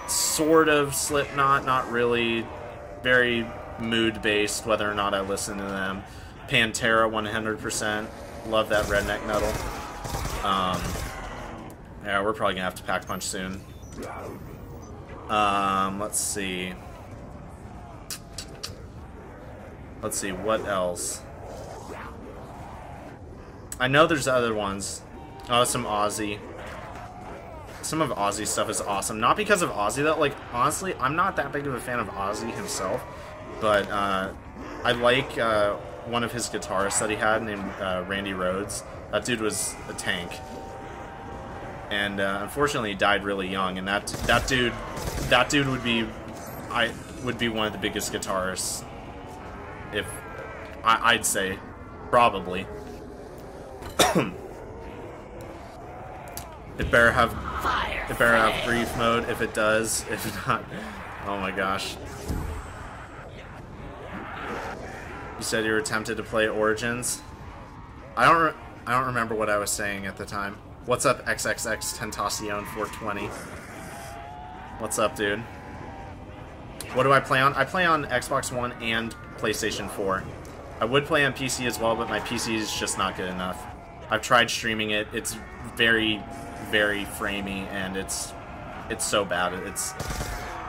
sort of Slipknot, not really, very mood-based, whether or not I listen to them. Pantera, 100%. Love that redneck metal. Yeah, we're probably gonna have to pack punch soon. Let's see. Let's see, what else? I know there's other ones. Oh, some Ozzy. Some of Ozzy's stuff is awesome. Not because of Ozzy, though. Like, honestly, I'm not that big of a fan of Ozzy himself. But, I like, one of his guitarists that he had named Randy Rhoads. That dude was a tank, and unfortunately he died really young. And that dude would be one of the biggest guitarists, if I'd say, probably. It better have brief mode if it does. If not, oh my gosh. You said you were tempted to play Origins. I don't remember what I was saying at the time. What's up, XXX Tentacion 420? What's up, dude? What do I play on? I play on Xbox One and PlayStation 4. I would play on PC as well, but my PC is just not good enough. I've tried streaming it. It's very, very framey, and it's so bad.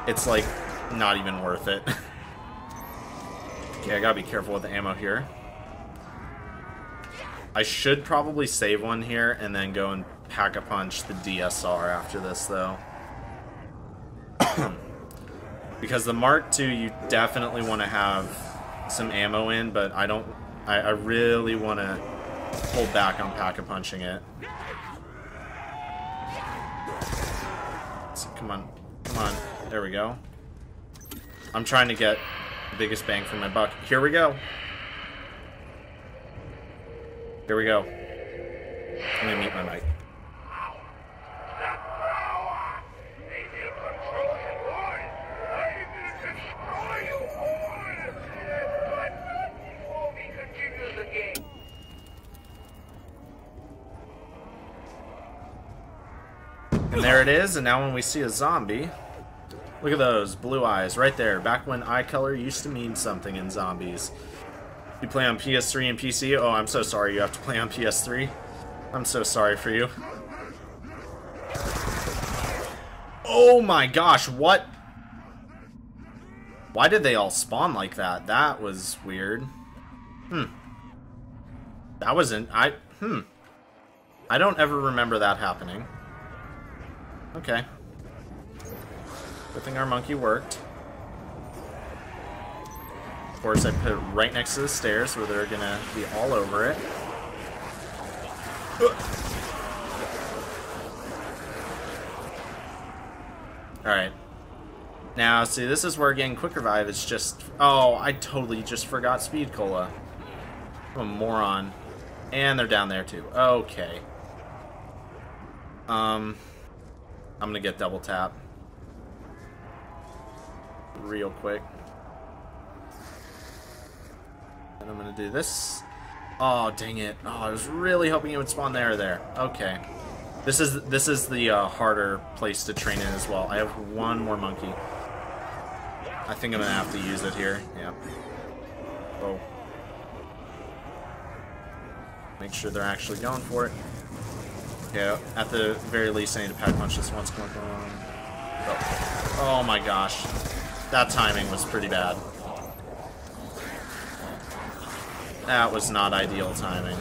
It's like not even worth it. Okay, I gotta be careful with the ammo here. I should probably save one here and then go and pack-a-punch the DSR after this, though. Because the Mark II, you definitely want to have some ammo in, but I really want to hold back on pack-a-punching it. So, come on. There we go. I'm trying to get the biggest bang for my buck. Here we go. Here we go. I'm gonna mute my mic. And there it is, and now when we see a zombie, look at those blue eyes right there. Back when eye color used to mean something in zombies. You play on PS3 and PC? Oh, I'm so sorry you have to play on PS3. I'm so sorry for you. Oh my gosh, what? Why did they all spawn like that? That was weird. That wasn't... I don't ever remember that happening. Okay. Good thing our monkey worked. Of course, I put it right next to the stairs where they're gonna be all over it. Alright. Now, see, this is where getting quick revive is just... Oh, I totally just forgot Speed Cola. I'm a moron. And they're down there, too. Okay. I'm gonna get double tap. Real quick. And I'm gonna do this. Oh, dang it. Oh, I was really hoping it would spawn there or there. Okay. This is the harder place to train in as well. I have one more monkey. I think I'm gonna have to use it here. Yeah. Oh. Make sure they're actually going for it. Yeah, at the very least I need to pack punch this once. Come on. Oh my gosh. That timing was pretty bad. That was not ideal timing.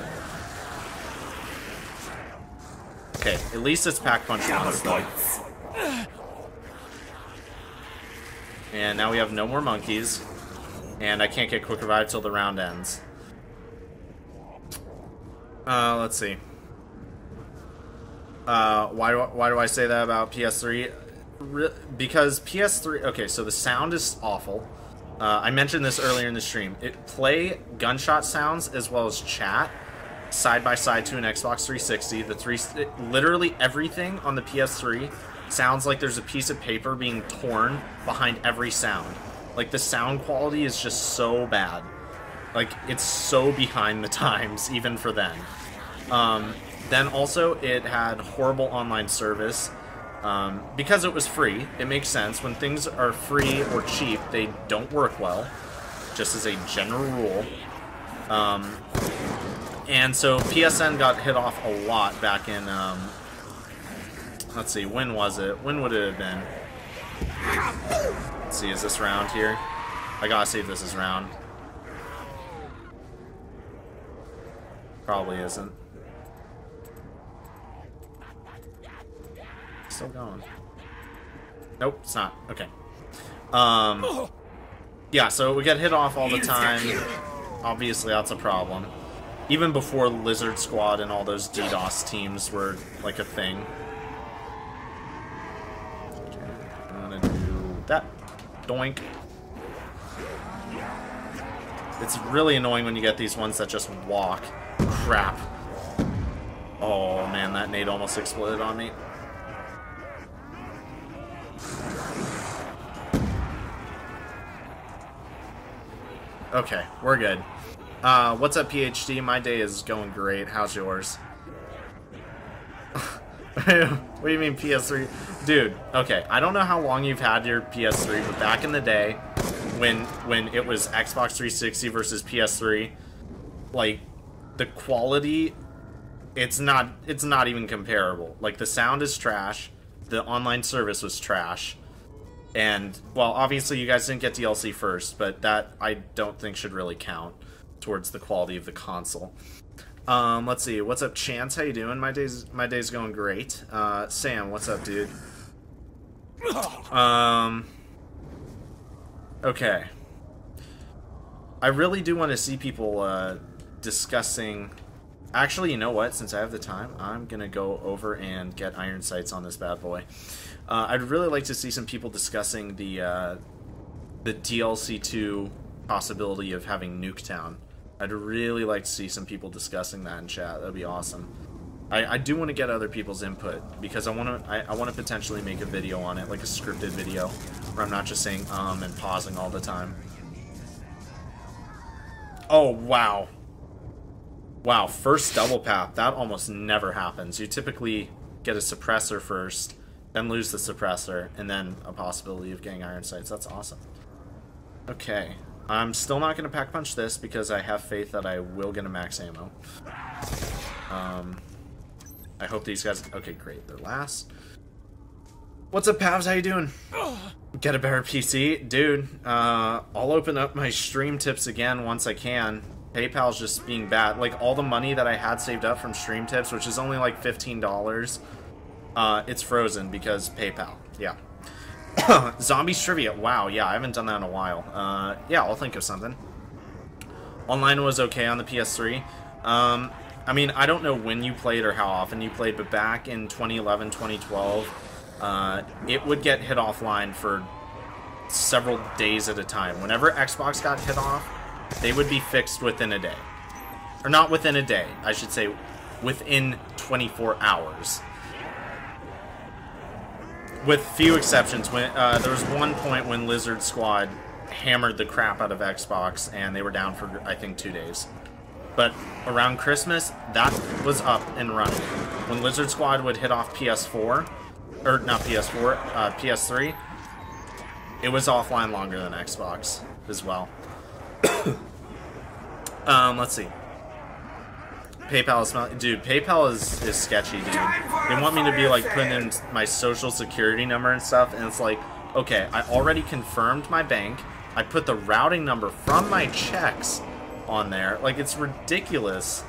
Okay, at least it's pack punch once though. And now we have no more monkeys. And I can't get quick revive till the round ends. Let's see. Why do I say that about PS3? Because PS3... Okay, so the sound is awful. I mentioned this earlier in the stream. Play gunshot sounds as well as chat side by side to an Xbox 360. Literally everything on the PS3 sounds like there's a piece of paper being torn behind every sound. Like, the sound quality is just so bad. Like, it's so behind the times, even for then. Then also, it had horrible online service. Because it was free, it makes sense. When things are free or cheap, they don't work well, just as a general rule. And so PSN got hit off a lot back in, let's see, when was it? When would it have been? Let's see, is this round here? I gotta see if this is round. Probably isn't. Still going. Nope, it's not. Okay. Yeah, so we get hit off all the time. Obviously, that's a problem. Even before Lizard Squad and all those DDoS teams were, like, a thing. I'm gonna do that. Doink. It's really annoying when you get these ones that just walk. Crap. Oh man, that nade almost exploded on me. Okay, we're good. What's up, PhD? My day is going great. How's yours? What do you mean PS3? Dude, okay, I don't know how long you've had your PS3, but back in the day, when it was Xbox 360 versus PS3, like, the quality, it's not even comparable. Like, the sound is trash, the online service was trash, and, well, obviously you guys didn't get DLC first, but that, I don't think should really count towards the quality of the console. Let's see, what's up, Chance? How you doing? My day's going great. Sam, what's up, dude? Okay. I really do want to see people, discussing... Actually, you know what? Since I have the time, I'm gonna go over and get iron sights on this bad boy. I'd really like to see some people discussing the DLC 2 possibility of having Nuketown. I'd really like to see some people discussing that in chat. That'd be awesome. I do want to get other people's input, because I want to potentially make a video on it, like a scripted video, where I'm not just saying and pausing all the time. Oh, wow. Wow, first double path. That almost never happens. You typically get a suppressor first, then lose the suppressor, and then a possibility of getting iron sights. That's awesome. Okay. I'm still not going to pack punch this because I have faith that I will get a max ammo. I hope these guys... Okay, great. They're last. What's up, Pavs? How you doing? Get a better PC? Dude, I'll open up my stream tips again once I can. PayPal's just being bad. Like, all the money that I had saved up from stream tips, which is only like $15, it's frozen because PayPal. Yeah. Zombies trivia. Wow, yeah, I haven't done that in a while. Yeah, I'll think of something. Online was okay on the PS3. I mean, I don't know when you played or how often you played, but back in 2011, 2012, it would get hit offline for several days at a time. Whenever Xbox got hit off, they would be fixed within a day. Or not within a day, I should say within 24 hours. With few exceptions. When there was one point when Lizard Squad hammered the crap out of Xbox, and they were down for, I think, 2 days. But around Christmas, that was up and running. When Lizard Squad would hit off PS4, or not PS4, PS3, it was offline longer than Xbox as well. Let's see. PayPal is... Dude, PayPal is sketchy, dude. They want me to be, like, putting in my social security number and stuff, and it's like, okay, I already confirmed my bank. I put the routing number from my checks on there. Like, it's ridiculous.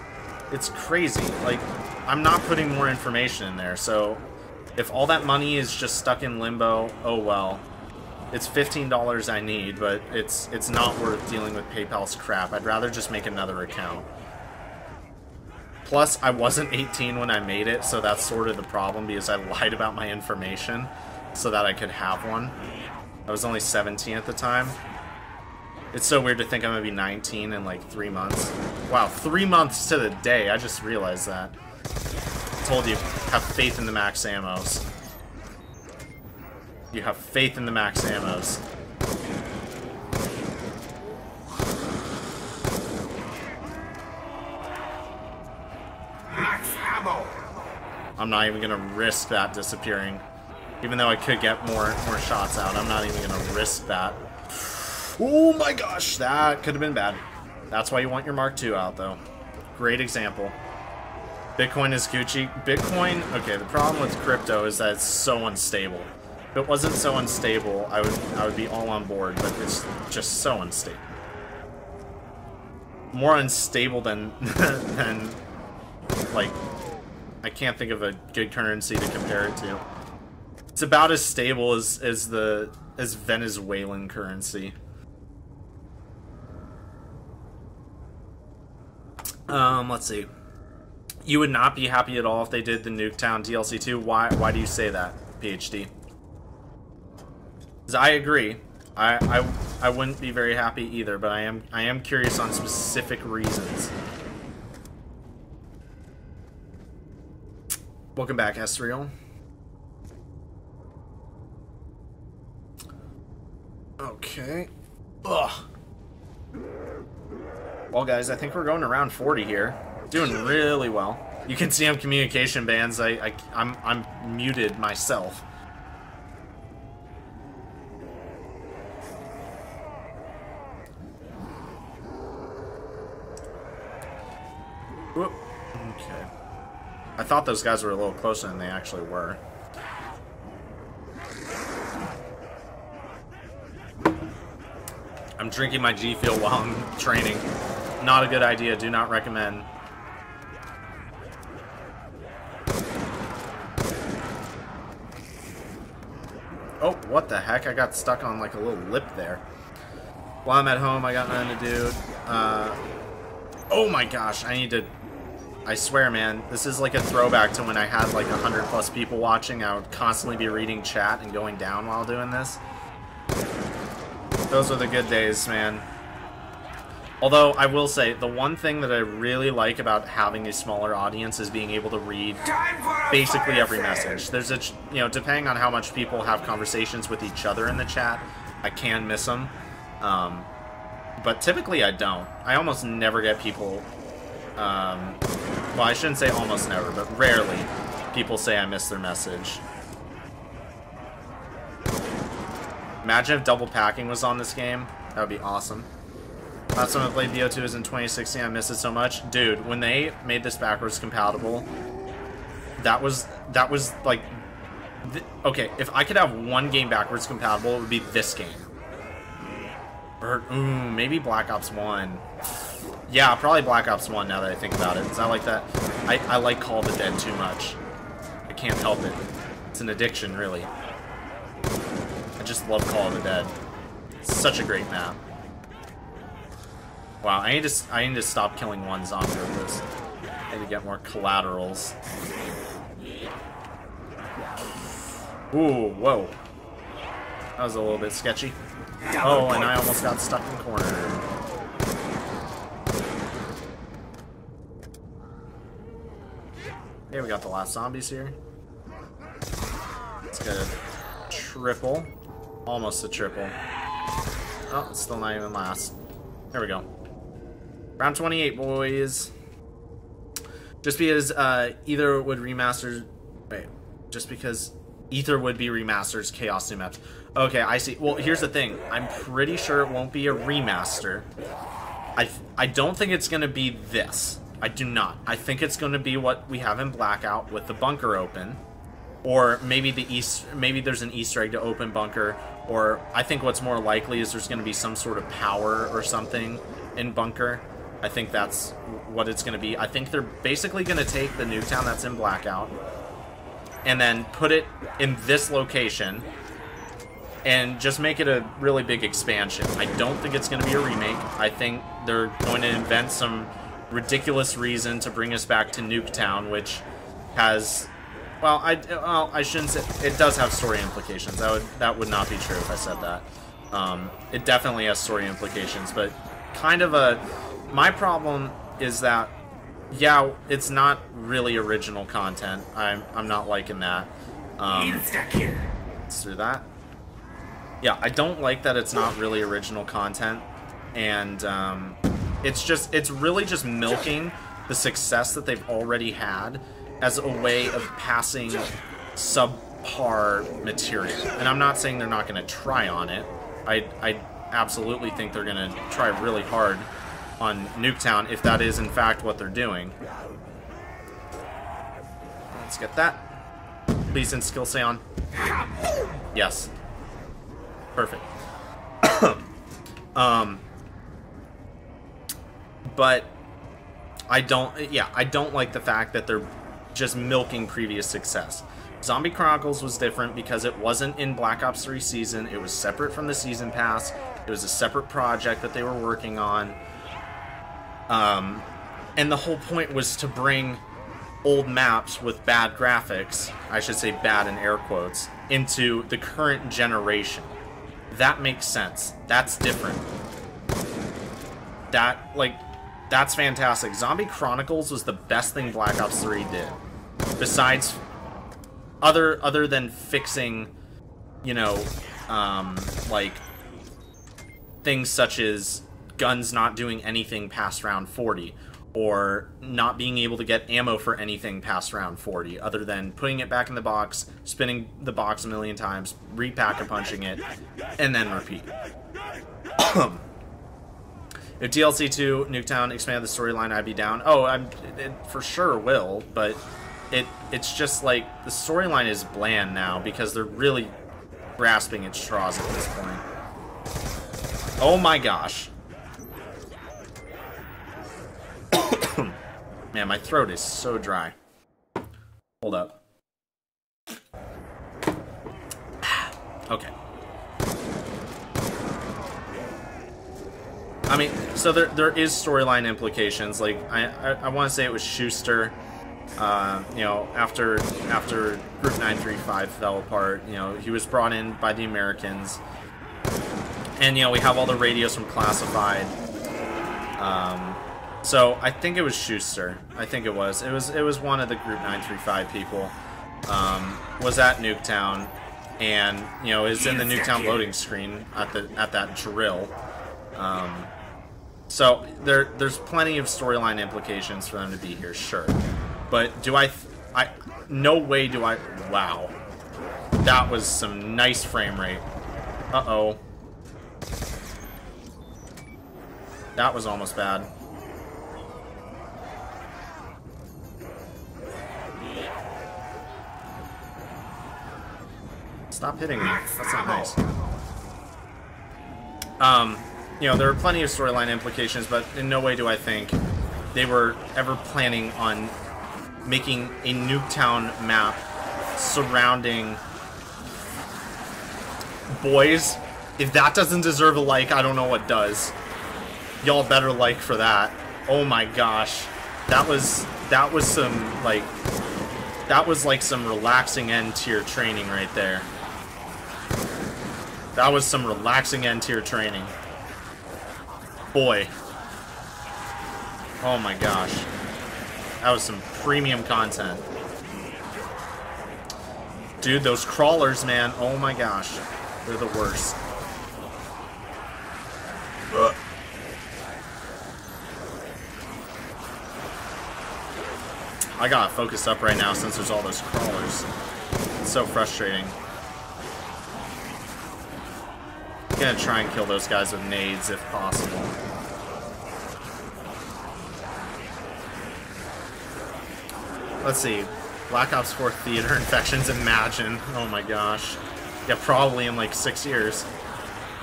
It's crazy. Like, I'm not putting more information in there, so if all that money is just stuck in limbo, oh well. It's $15 I need, but it's not worth dealing with PayPal's crap. I'd rather just make another account. Plus, I wasn't 18 when I made it, so that's sort of the problem, because I lied about my information so that I could have one. I was only 17 at the time. It's so weird to think I'm going to be 19 in like 3 months. Wow, 3 months to the day. I just realized that. I told you, have faith in the max ammos. You have faith in the max ammos. Max ammo. I'm not even gonna risk that disappearing. Even though I could get more shots out, I'm not even gonna risk that. Oh my gosh, that could have been bad. That's why you want your Mark II out, though. Great example. Bitcoin is Gucci. Bitcoin, okay, the problem with crypto is that it's so unstable. If it wasn't so unstable, I would be all on board, but it's just so unstable. More unstable than than like, I can't think of a good currency to compare it to. It's about as stable as Venezuelan currency. Let's see. You would not be happy at all if they did the Nuketown DLC 2. Why do you say that, PhD? 'Cause I agree. I wouldn't be very happy either, but I am curious on specific reasons. Welcome back, Esriel. Okay. Ugh. Well, guys, I think we're going around 40 here. Doing really well. You can see I'm communication bans. I'm muted myself. Whoop. Okay. I thought those guys were a little closer than they actually were. I'm drinking my G Fuel while I'm training. Not a good idea. Do not recommend. Oh, what the heck? I got stuck on like a little lip there. While I'm at home, I got nothing to do. Oh my gosh, I swear, man, this is like a throwback to when I had like 100+ people watching. I would constantly be reading chat and going down while doing this. Those are the good days, man. Although, I will say, the one thing that I really like about having a smaller audience is being able to read basically every message. There's a, you know, depending on how much people have conversations with each other in the chat, I can miss them. But typically I don't. I almost never get people, well, I shouldn't say almost never, but rarely people say I missed their message. Imagine if double packing was on this game. That would be awesome. Last time I played BO2 was in 2016. I missed it so much. Dude, when they made this backwards compatible, that was like... okay, if I could have one game backwards compatible, it would be this game. Or, maybe Black Ops 1. Yeah, probably Black Ops 1 now that I think about it. It's not like that. I like Call of the Dead too much. I can't help it. It's an addiction, really. I just love Call of the Dead. It's such a great map. Wow, I need to stop killing one zombie with this. I need to get more collaterals. Ooh, whoa. That was a little bit sketchy. Oh, and I almost got stuck in the corner. Okay, we got the last zombies here. Let's get a triple. Almost a triple. Oh, it's still not even last. There we go. Round 28, boys. Just because either would remaster... Wait. Just because either would be remasters Chaos New Maps. Okay, I see. Well, here's the thing. I'm pretty sure it won't be a remaster. I don't think it's going to be this. I do not. I think it's going to be what we have in Blackout with the bunker open. Or maybe maybe there's an Easter egg to open bunker. Or I think what's more likely is there's going to be some sort of power or something in bunker. I think that's what it's going to be. I think they're basically going to take the Nuketown that's in Blackout and then put it in this location and just make it a really big expansion. I don't think it's going to be a remake. I think they're going to invent some ridiculous reason to bring us back to Nuketown, which has... Well, I shouldn't say... It does have story implications. That would not be true if I said that. It definitely has story implications, but kind of a... My problem is that, yeah, it's not really original content. I'm not liking that. Let's do that. Yeah, I don't like that it's not really original content, and it's really just milking the success that they've already had as a way of passing subpar material. And I'm not saying they're not going to try on it. I absolutely think they're going to try really hard on Nuketown if that is in fact what they're doing. Let's get that. Please in skill say on. Yes. Perfect. But I don't like the fact that they're just milking previous success. Zombie Chronicles was different because it wasn't in Black Ops 3 season. It was separate from the season pass. It was a separate project that they were working on. And the whole point was to bring old maps with bad graphics, I should say bad in air quotes, into the current generation. That makes sense. That's different. That's fantastic. Zombie Chronicles was the best thing Black Ops 3 did. Besides other than fixing, you know, like things such as guns not doing anything past round 40, or not being able to get ammo for anything past round 40, other than putting it back in the box, spinning the box a million times, repack-a-punching it, and then repeat. If DLC 2 Nuketown expanded the storyline, I'd be down. Oh, it for sure will, but it's just like the storyline is bland now because they're really grasping at straws at this point. Oh my gosh. Man, my throat is so dry. Hold up. Okay. I mean, so there is storyline implications. Like, I want to say it was Schuster. You know, after Group 935 fell apart, you know, he was brought in by the Americans. And, you know, we have all the radios from Classified. So I think it was Schuster. I think it was. It was one of the Group 935 people. Was at Nuketown, and you know is in the Nuketown loading screen at that drill. So there's plenty of storyline implications for them to be here, sure. But do I no way do I. Wow, that was some nice frame rate. Uh-oh. That was almost bad. Stop hitting me. That's not nice. You know, there are plenty of storyline implications, but in no way do I think they were ever planning on making a Nuketown map surrounding... Boys, if that doesn't deserve a like, I don't know what does. Y'all better like for that. Oh my gosh. That was some, like... That was like some relaxing end tier training right there. That was some relaxing end tier training. Boy. Oh my gosh. That was some premium content. Dude, those crawlers, man. Oh my gosh. They're the worst. Ugh. I gotta focus up right now since there's all those crawlers. It's so frustrating. I'm gonna try and kill those guys with nades if possible. Let's see. Black Ops 4 theater infections, imagine. Oh my gosh. Yeah, probably in like 6 years.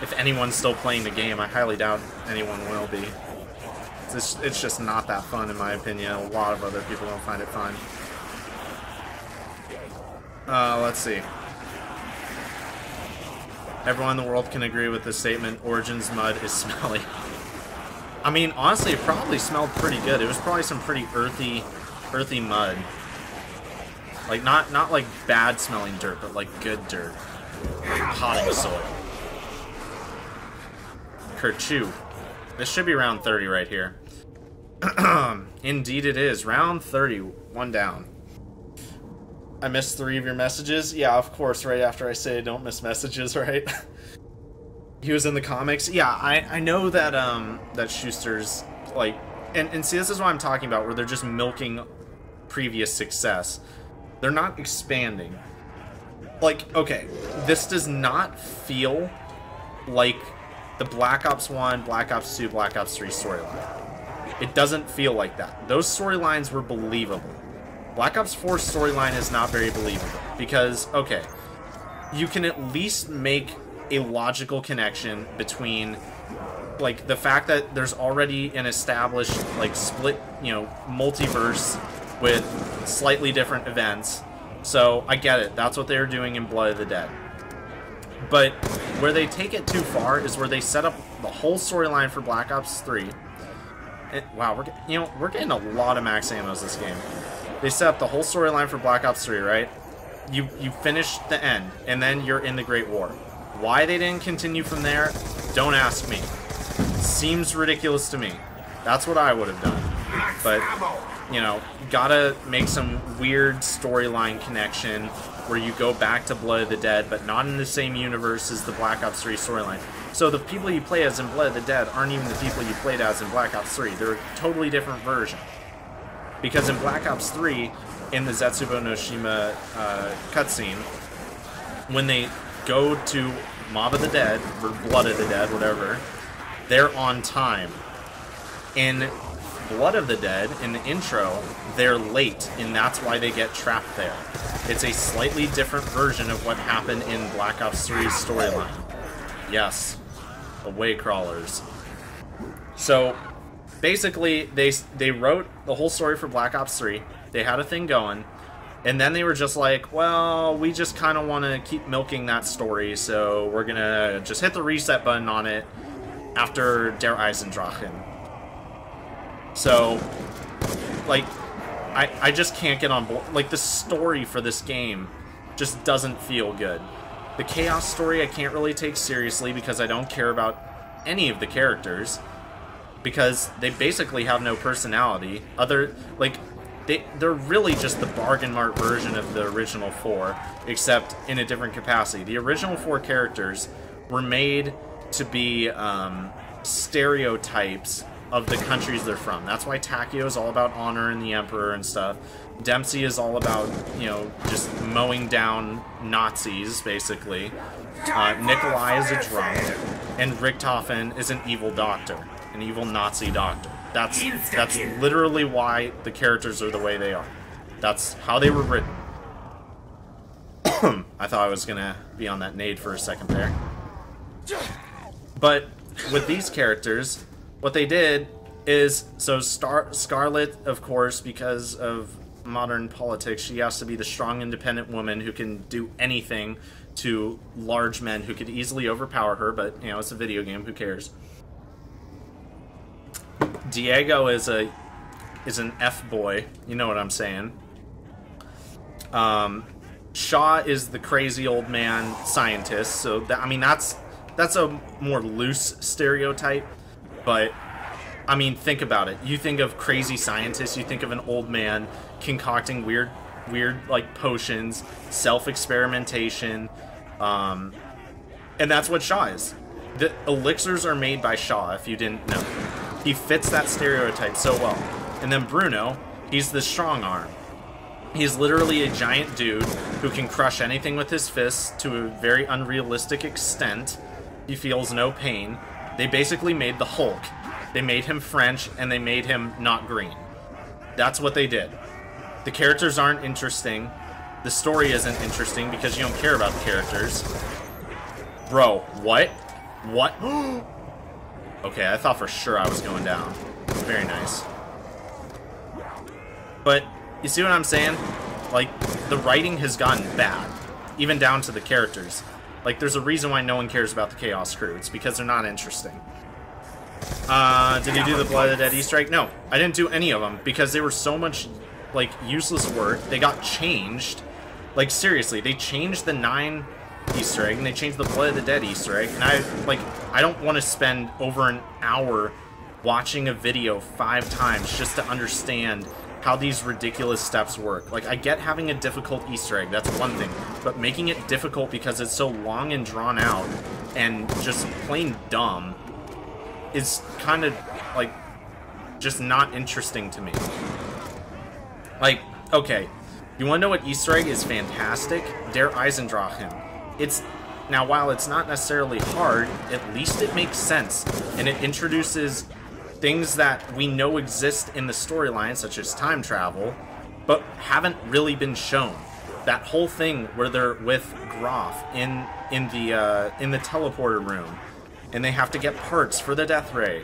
If anyone's still playing the game, I highly doubt anyone will be. It's just not that fun in my opinion. A lot of other people don't find it fun. Let's see. Everyone in the world can agree with this statement. Origins mud is smelly. I mean, honestly, it probably smelled pretty good. It was probably some pretty earthy mud. Like, not like bad smelling dirt, but like good dirt. Potting soil. Kerchew. This should be round 30 right here. Indeed it is. Round 30. One down. I missed 3 of your messages. Yeah, of course, right after I say don't miss messages, right? He was in the comics. Yeah, I know that that Schuster's like and see, this is what I'm talking about, where they're just milking previous success. They're not expanding. Like, okay, this does not feel like the Black Ops 1, Black Ops 2, Black Ops 3 storyline. It doesn't feel like that. Those storylines were believable. Black Ops 4's storyline is not very believable because, okay, you can at least make a logical connection between, like, the fact that there's already an established, like, split, you know, multiverse with slightly different events. So, I get it. That's what they were doing in Blood of the Dead. But where they take it too far is where they set up the whole storyline for Black Ops 3. Wow, we're getting a lot of max ammos this game. They set up the whole storyline for Black Ops 3, right? You finish the end, and then you're in the Great War. Why they didn't continue from there, don't ask me. Seems ridiculous to me. That's what I would have done. But you know, gotta make some weird storyline connection where you go back to Blood of the Dead, but not in the same universe as the Black Ops 3 storyline. So the people you play as in Blood of the Dead aren't even the people you played as in Black Ops 3. They're a totally different version. Because in Black Ops 3, in the Zetsubo no Shima cutscene, when they go to Mob of the Dead, or Blood of the Dead, whatever, they're on time. In Blood of the Dead, in the intro, they're late, and that's why they get trapped there. It's a slightly different version of what happened in Black Ops 3's storyline. Yes, away crawlers. So, basically, they wrote the whole story for Black Ops 3, they had a thing going, and then they were just like, well, we just kind of want to keep milking that story, so we're gonna just hit the reset button on it after Der Eisendrachen. So, like, I just can't get on board. Like, the story for this game just doesn't feel good. The Chaos story I can't really take seriously because I don't care about any of the characters, because they basically have no personality. They're really just the bargain mart version of the original 4, except in a different capacity. The original 4 characters were made to be stereotypes of the countries they're from. That's why Takeo is all about honor and the Emperor and stuff. Dempsey is all about, you know, just mowing down Nazis, basically. Nikolai is a drunk. And Richtofen is an evil doctor. An evil Nazi doctor. That's literally why the characters are the way they are. That's how they were written. I thought I was gonna be on that nade for a second there. But with these characters, what they did is, so Scarlet, of course, because of modern politics, she has to be the strong, independent woman who can do anything to large men who could easily overpower her, but, you know, it's a video game, who cares? Diego is an F-boy, you know what I'm saying. Shaw is the crazy old man scientist, so that's a more loose stereotype, but I mean, think about it. You think of crazy scientists, you think of an old man concocting weird like potions, self-experimentation, and that's what Shaw is. The elixirs are made by Shaw, if you didn't know. He fits that stereotype so well. And then Bruno, he's the strong arm. He's literally a giant dude who can crush anything with his fists to a very unrealistic extent. He feels no pain. They basically made the Hulk. They made him French, and they made him not green. That's what they did. The characters aren't interesting. The story isn't interesting because you don't care about the characters. Bro, what? What? Okay, I thought for sure I was going down. Very nice. But, you see what I'm saying? Like, the writing has gotten bad. Even down to the characters. Like, there's a reason why no one cares about the Chaos crew. It's because they're not interesting. Did you do the Blood of the Dead Easter egg? No, I didn't do any of them because they were so much, like, useless work. They got changed. Like, seriously, they changed the 9 Easter egg and they changed the Blood of the Dead Easter egg, and I don't want to spend over an hour watching a video 5 times just to understand how these ridiculous steps work. Like, I get having a difficult Easter egg, that's one thing, but making it difficult because it's so long and drawn out and just plain dumb is kind of, like, just not interesting to me. Like, okay, you want to know what Easter egg is fantastic? Der Eisendrachen. Now, while it's not necessarily hard, at least it makes sense, and it introduces things that we know exist in the storyline, such as time travel, but haven't really been shown. That whole thing where they're with Groff in the teleporter room, and they have to get parts for the death ray.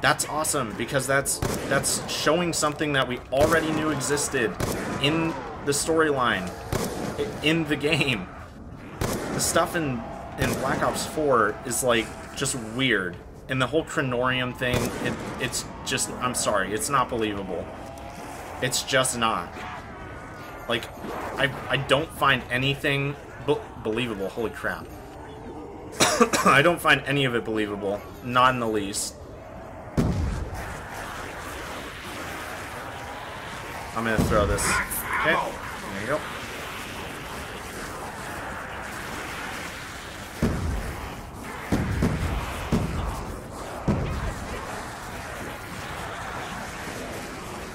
That's awesome, because that's showing something that we already knew existed in the storyline, in the game. The stuff in Black Ops 4 is, like, just weird. And the whole Chronorium thing, it's just, I'm sorry, it's not believable. It's just not. Like, I don't find anything believable. Holy crap. I don't find any of it believable. Not in the least. I'm gonna throw this. Okay, there you go.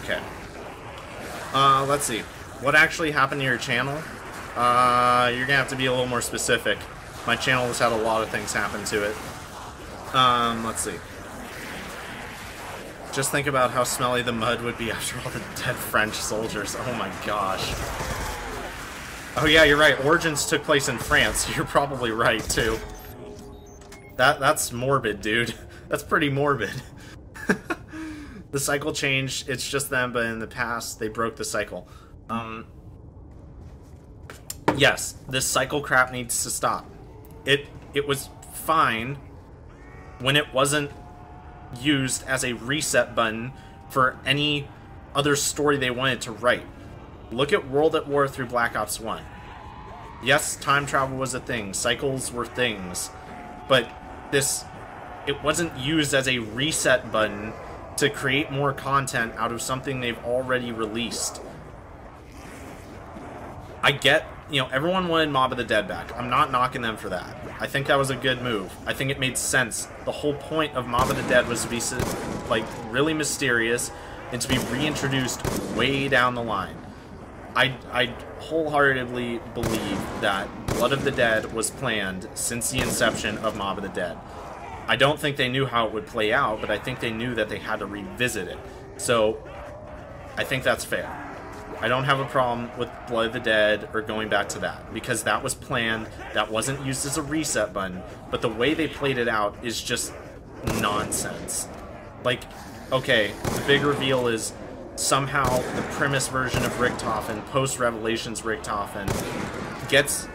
Okay. Let's see. What actually happened to your channel? You're gonna have to be a little more specific. My channel has had a lot of things happen to it. Let's see. Just think about how smelly the mud would be after all the dead French soldiers. Oh my gosh. Oh yeah, you're right. Origins took place in France. You're probably right, too. That's morbid, dude. That's pretty morbid. The cycle changed. It's just them, but in the past, they broke the cycle. Yes, this cycle crap needs to stop. It was fine when it wasn't used as a reset button for any other story they wanted to write. Look at World at War through Black Ops 1. Yes, time travel was a thing, cycles were things, but it wasn't used as a reset button to create more content out of something they've already released. I get, you know, everyone wanted Mob of the Dead back. I'm not knocking them for that. I think that was a good move. I think it made sense. The whole point of Mob of the Dead was to be, like, really mysterious and to be reintroduced way down the line. I wholeheartedly believe that Blood of the Dead was planned since the inception of Mob of the Dead. I don't think they knew how it would play out, but I think they knew that they had to revisit it. So, I think that's fair. I don't have a problem with Blood of the Dead or going back to that, because that was planned, that wasn't used as a reset button, but the way they played it out is just nonsense. Like, okay, the big reveal is somehow the premise version of Richtofen, post-Revelations Richtofen, gets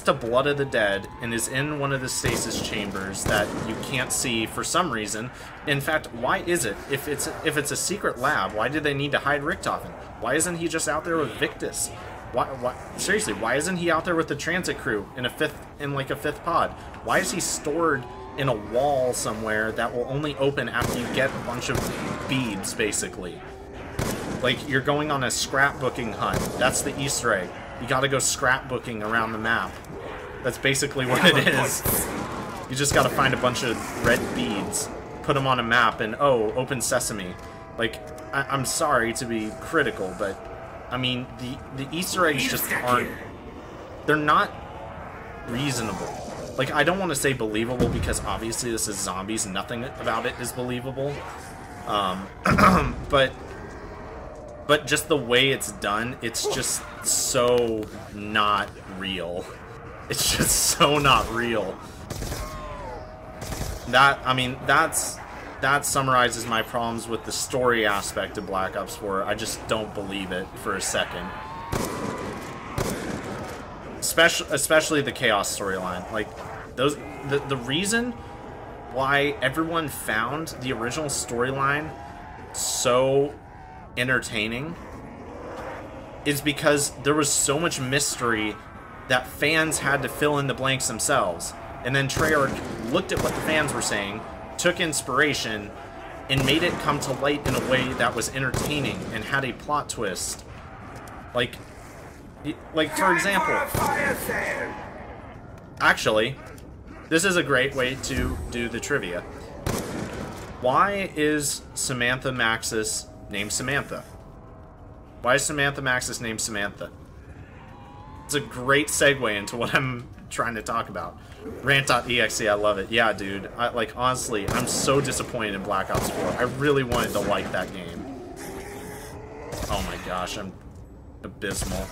to Blood of the Dead and is in one of the stasis chambers that you can't see for some reason. In fact, why is it? If it's a secret lab, why did they need to hide Richtofen? Why isn't he just out there with Victus? Why seriously, why isn't he out there with the transit crew in like a fifth pod? Why is he stored in a wall somewhere that will only open after you get a bunch of beads, basically? Like, you're going on a scrapbooking hunt. That's the Easter egg. You gotta go scrapbooking around the map. That's basically what it is. You just gotta find a bunch of red beads, put them on a map, and oh, open sesame. Like, I'm sorry to be critical, but, I mean, the Easter eggs just aren't... They're not reasonable. Like, I don't want to say believable, because obviously this is zombies, nothing about it is believable. But just the way it's done, it's just so not real. It's just so not real. That summarizes my problems with the story aspect of Black Ops 4. I just don't believe it for a second. Especially the Chaos storyline. Like, the reason why everyone found the original storyline so entertaining is because there was so much mystery that fans had to fill in the blanks themselves. And then Treyarch looked at what the fans were saying, took inspiration, and made it come to light in a way that was entertaining and had a plot twist. Like for example... Actually, this is a great way to do the trivia. Why is Samantha Maxis named Samantha? Why is Samantha Maxis named Samantha? It's a great segue into what I'm trying to talk about. Rant.exe, I love it. Yeah, dude. Like, honestly, I'm so disappointed in Black Ops 4. I really wanted to like that game. Oh my gosh, I'm abysmal.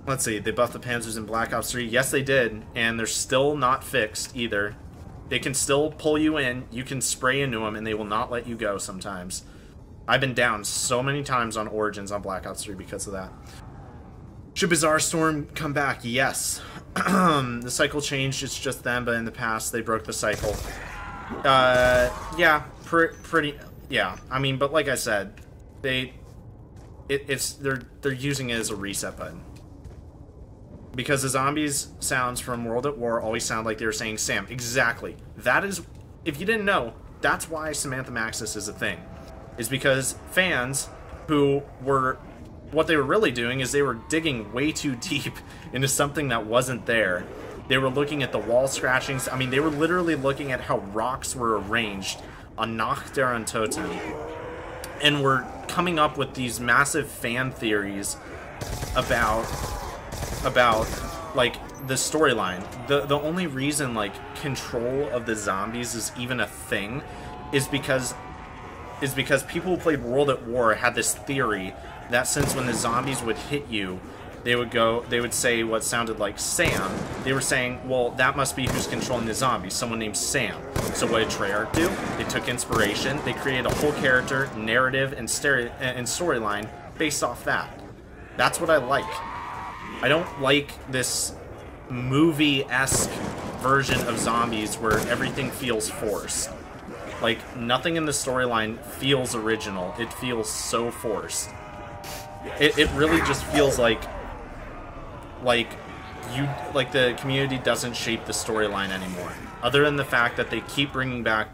Let's see, they buffed the Panzers in Black Ops 3. Yes, they did, and they're still not fixed either. They can still pull you in, you can spray into them, and they will not let you go sometimes. I've been down so many times on Origins on Black Ops 3 because of that. Should Bizarre Storm come back? Yes. The cycle changed, it's just them, but in the past, they broke the cycle. Yeah, pretty... Yeah, I mean, but like I said, they're using it as a reset button. Because the zombies sounds from World at War always sound like they were saying Sam. Exactly. That is, if you didn't know, that's why Samantha Maxis is a thing. is because fans who were... What they were really doing is they were digging way too deep into something that wasn't there. They were looking at the wall scratchings. I mean, they were literally looking at how rocks were arranged on Nuketown, and were coming up with these massive fan theories about like the storyline. The only reason like control of the zombies is even a thing is because people who played World at War had this theory that since when the zombies would hit you, they would say what sounded like Sam. They were saying, well, that must be who's controlling the zombies, someone named Sam. So what did Treyarch do? They took inspiration, they created a whole character, narrative, and storyline based off that. That's what I like. I don't like this movie-esque version of zombies where everything feels forced. Like, nothing in the storyline feels original. It feels so forced. It really just feels like the community doesn't shape the storyline anymore. Other than the fact that they keep bringing back,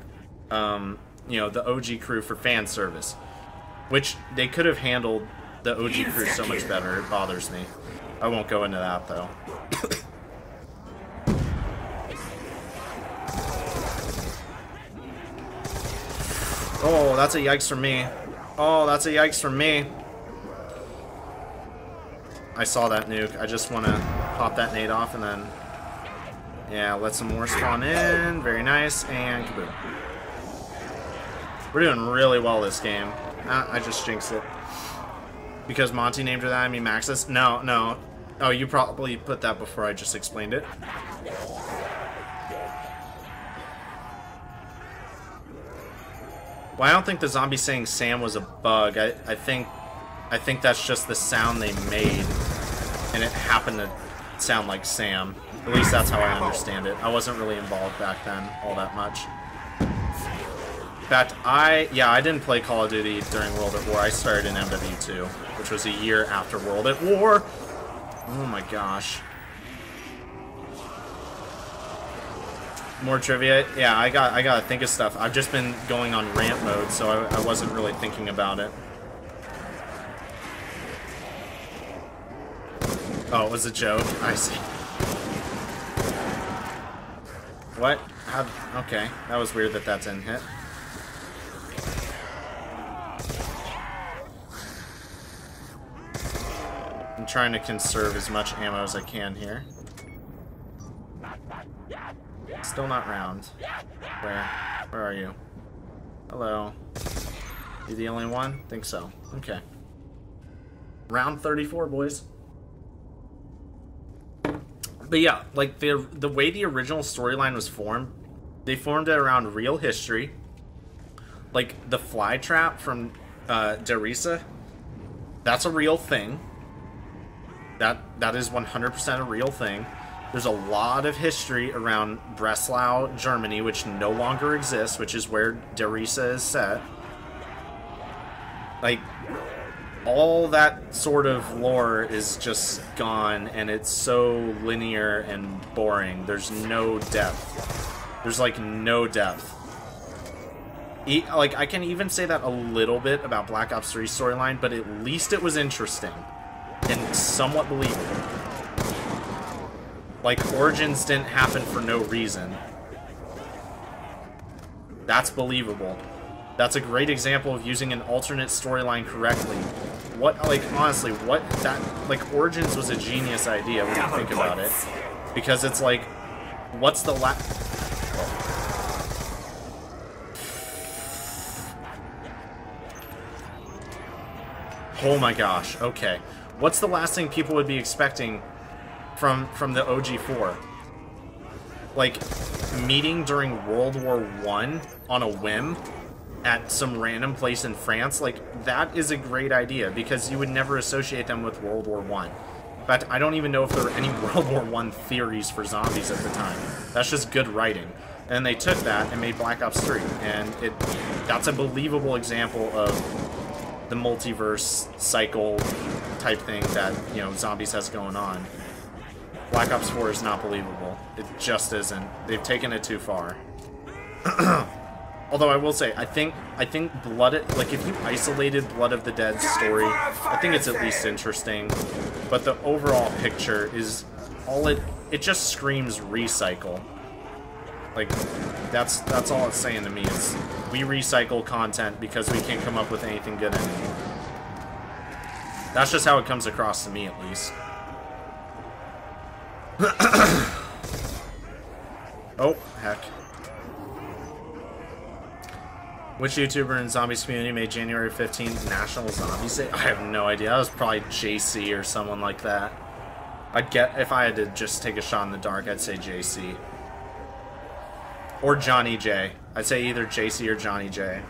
you know, the OG crew for fan service, which they could have handled the OG crew so much better. It bothers me. I won't go into that though. Oh, that's a yikes from me. Oh, that's a yikes from me. I saw that nuke. I just want to pop that nade off and then... Yeah, let some more spawn in. Very nice. And kaboom. We're doing really well this game. I just jinxed it. Because Monty named her that, I mean Maxis? No, no. Oh, you probably put that before I just explained it. Well, I don't think the zombie saying Sam was a bug. I think that's just the sound they made, and it happened to sound like Sam. At least that's how I understand it. I wasn't really involved back then all that much. In fact, I didn't play Call of Duty during World at War. I started in MW2, which was a year after World at War. Oh my gosh. More trivia? Yeah, I gotta think of stuff. I've just been going on rant mode, so I wasn't really thinking about it. Oh, it was a joke? I see. What? Okay, that was weird that that didn't hit. I'm trying to conserve as much ammo as I can here. Still not round. Where are you? Hello. You the only one? Think so. Okay. Round 34, boys. But yeah, like the way the original storyline was formed, they formed it around real history. Like the fly trap from Derisa, that's a real thing. That is 100% a real thing. There's a lot of history around Breslau, Germany, which no longer exists, which is where Derisa is set. Like, all that sort of lore is just gone, and it's so linear and boring. There's no depth. There's, like, no depth. Like, I can even say that a little bit about Black Ops 3's storyline, but at least it was interesting and somewhat believable. Like, Origins didn't happen for no reason. That's believable. That's a great example of using an alternate storyline correctly. What, like, honestly, like, Origins was a genius idea when you think about it. Because it's like, what's the Oh my gosh, okay. What's the last thing people would be expecting from the OG4? Like, meeting during World War I on a whim at some random place in France? Like, that is a great idea, because you would never associate them with World War I. In fact, I don't even know if there were any World War I theories for zombies at the time. That's just good writing. And they took that and made Black Ops 3, and that's a believable example of the multiverse cycle type thing that, you know, zombies has going on. Black Ops 4 is not believable. It just isn't. They've taken it too far. Although I will say, I think like if you isolated Blood of the Dead story, I think it's at least interesting. But the overall picture is it just screams recycle. Like that's all it's saying to me is we recycle content because we can't come up with anything good anymore. That's just how it comes across to me, at least. Oh, heck. Which YouTuber in Zombies community made January 15th National Zombies Day? I have no idea. That was probably JC or someone like that. I'd get, if I had to just take a shot in the dark, I'd say JC. Or Johnny J. I'd say either JC or Johnny J.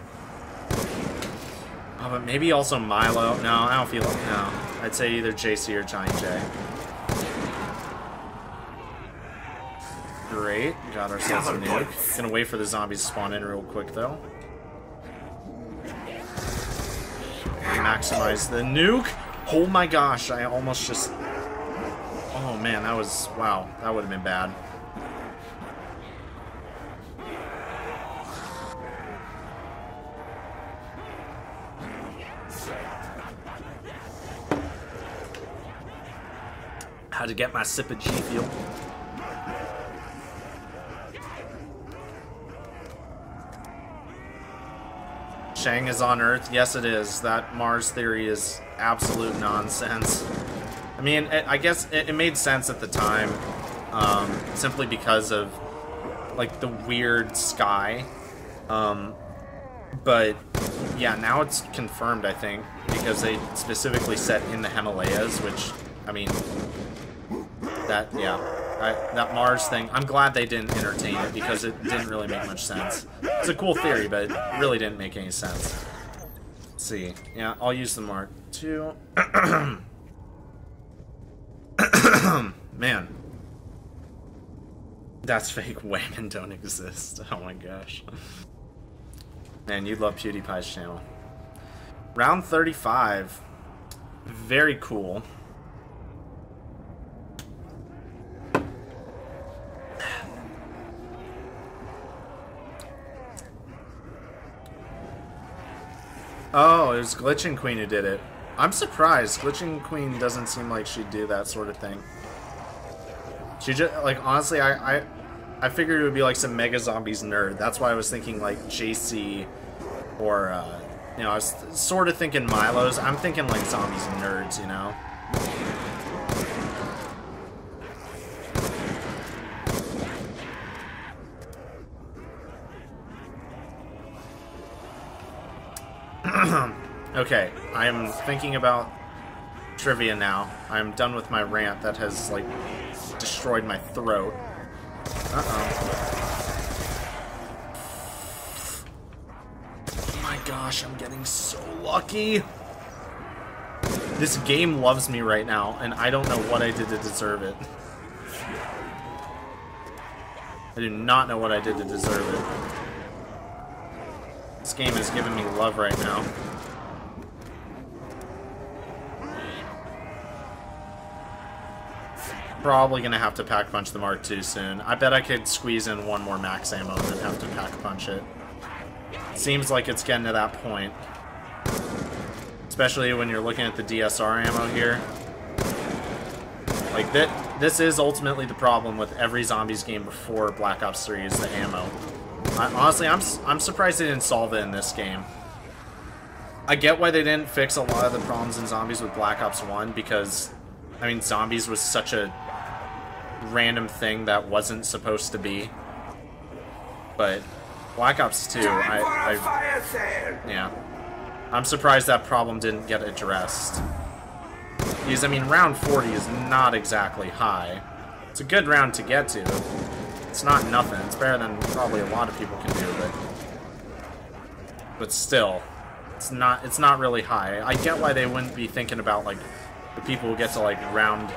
Oh, but maybe also Milo. No, I don't feel like, no. I'd say either JC or Johnny J. Great. Got ourselves a nuke. Gonna wait for the zombies to spawn in real quick, though. Maximize the nuke. Oh my gosh, I almost just... Oh man, that was... Wow, that would have been bad. Had to get my sip of G Fuel. Shang is on Earth. Yes, it is. That Mars theory is absolute nonsense. I mean, I guess it made sense at the time, simply because of, like, the weird sky. But, yeah, now it's confirmed, I think, because they specifically set in the Himalayas, which, I mean, that, yeah. That Mars thing, I'm glad they didn't entertain it because it didn't really make much sense. It's a cool theory, but it really didn't make any sense. Let's see. Yeah, I'll use the Mark II. Man. That's fake. Women don't exist. Oh my gosh. Man, you love PewDiePie's channel. Round 35. Very cool. Oh, it was Glitching Queen who did it. I'm surprised. Glitching Queen doesn't seem like she'd do that sort of thing. She just, like, honestly, I figured it would be like some Mega Zombies nerd. That's why I was thinking like JC or, you know, I was sort of thinking Milo's. I'm thinking like Zombies and nerds, you know? Okay, I'm thinking about trivia now. I'm done with my rant that has, like, destroyed my throat. Uh-oh. Oh my gosh, I'm getting so lucky. This game loves me right now, and I don't know what I did to deserve it. I do not know what I did to deserve it. This game is giving me love right now. Probably gonna have to pack punch the Mark II soon. I bet I could squeeze in one more max ammo and then have to pack punch it. Seems like it's getting to that point. Especially when you're looking at the DSR ammo here. Like, this is ultimately the problem with every Zombies game before Black Ops 3 is the ammo. Honestly, I'm surprised they didn't solve it in this game. I get why they didn't fix a lot of the problems in Zombies with Black Ops 1, because, I mean, Zombies was such a random thing that wasn't supposed to be. But Black Ops 2, yeah. I'm surprised that problem didn't get addressed. Because, I mean, round 40 is not exactly high. It's a good round to get to. It's not nothing. It's better than probably a lot of people can do, but still, it's not really high. I get why they wouldn't be thinking about, like, the people who get to, like, round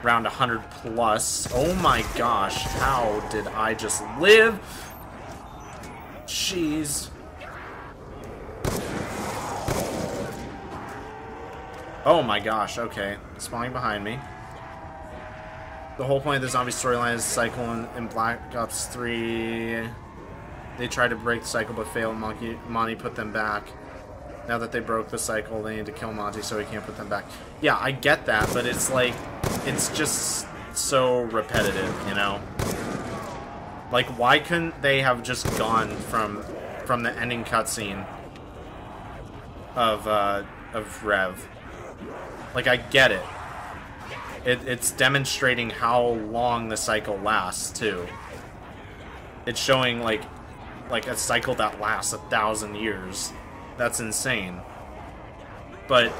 100 plus. Oh my gosh, how did I just live? Jeez. Oh my gosh, okay. Spawning behind me. The whole point of the zombie storyline is cycle in Black Ops 3. they tried to break the cycle but failed. Monty put them back. Now that they broke the cycle, they need to kill Monty so he can't put them back. Yeah, I get that, but it's like, it's just so repetitive, you know? Like, why couldn't they have just gone from the ending cutscene of Rev? Like, I get it. It's demonstrating how long the cycle lasts, too. It's showing, like a cycle that lasts 1,000 years. That's insane. But,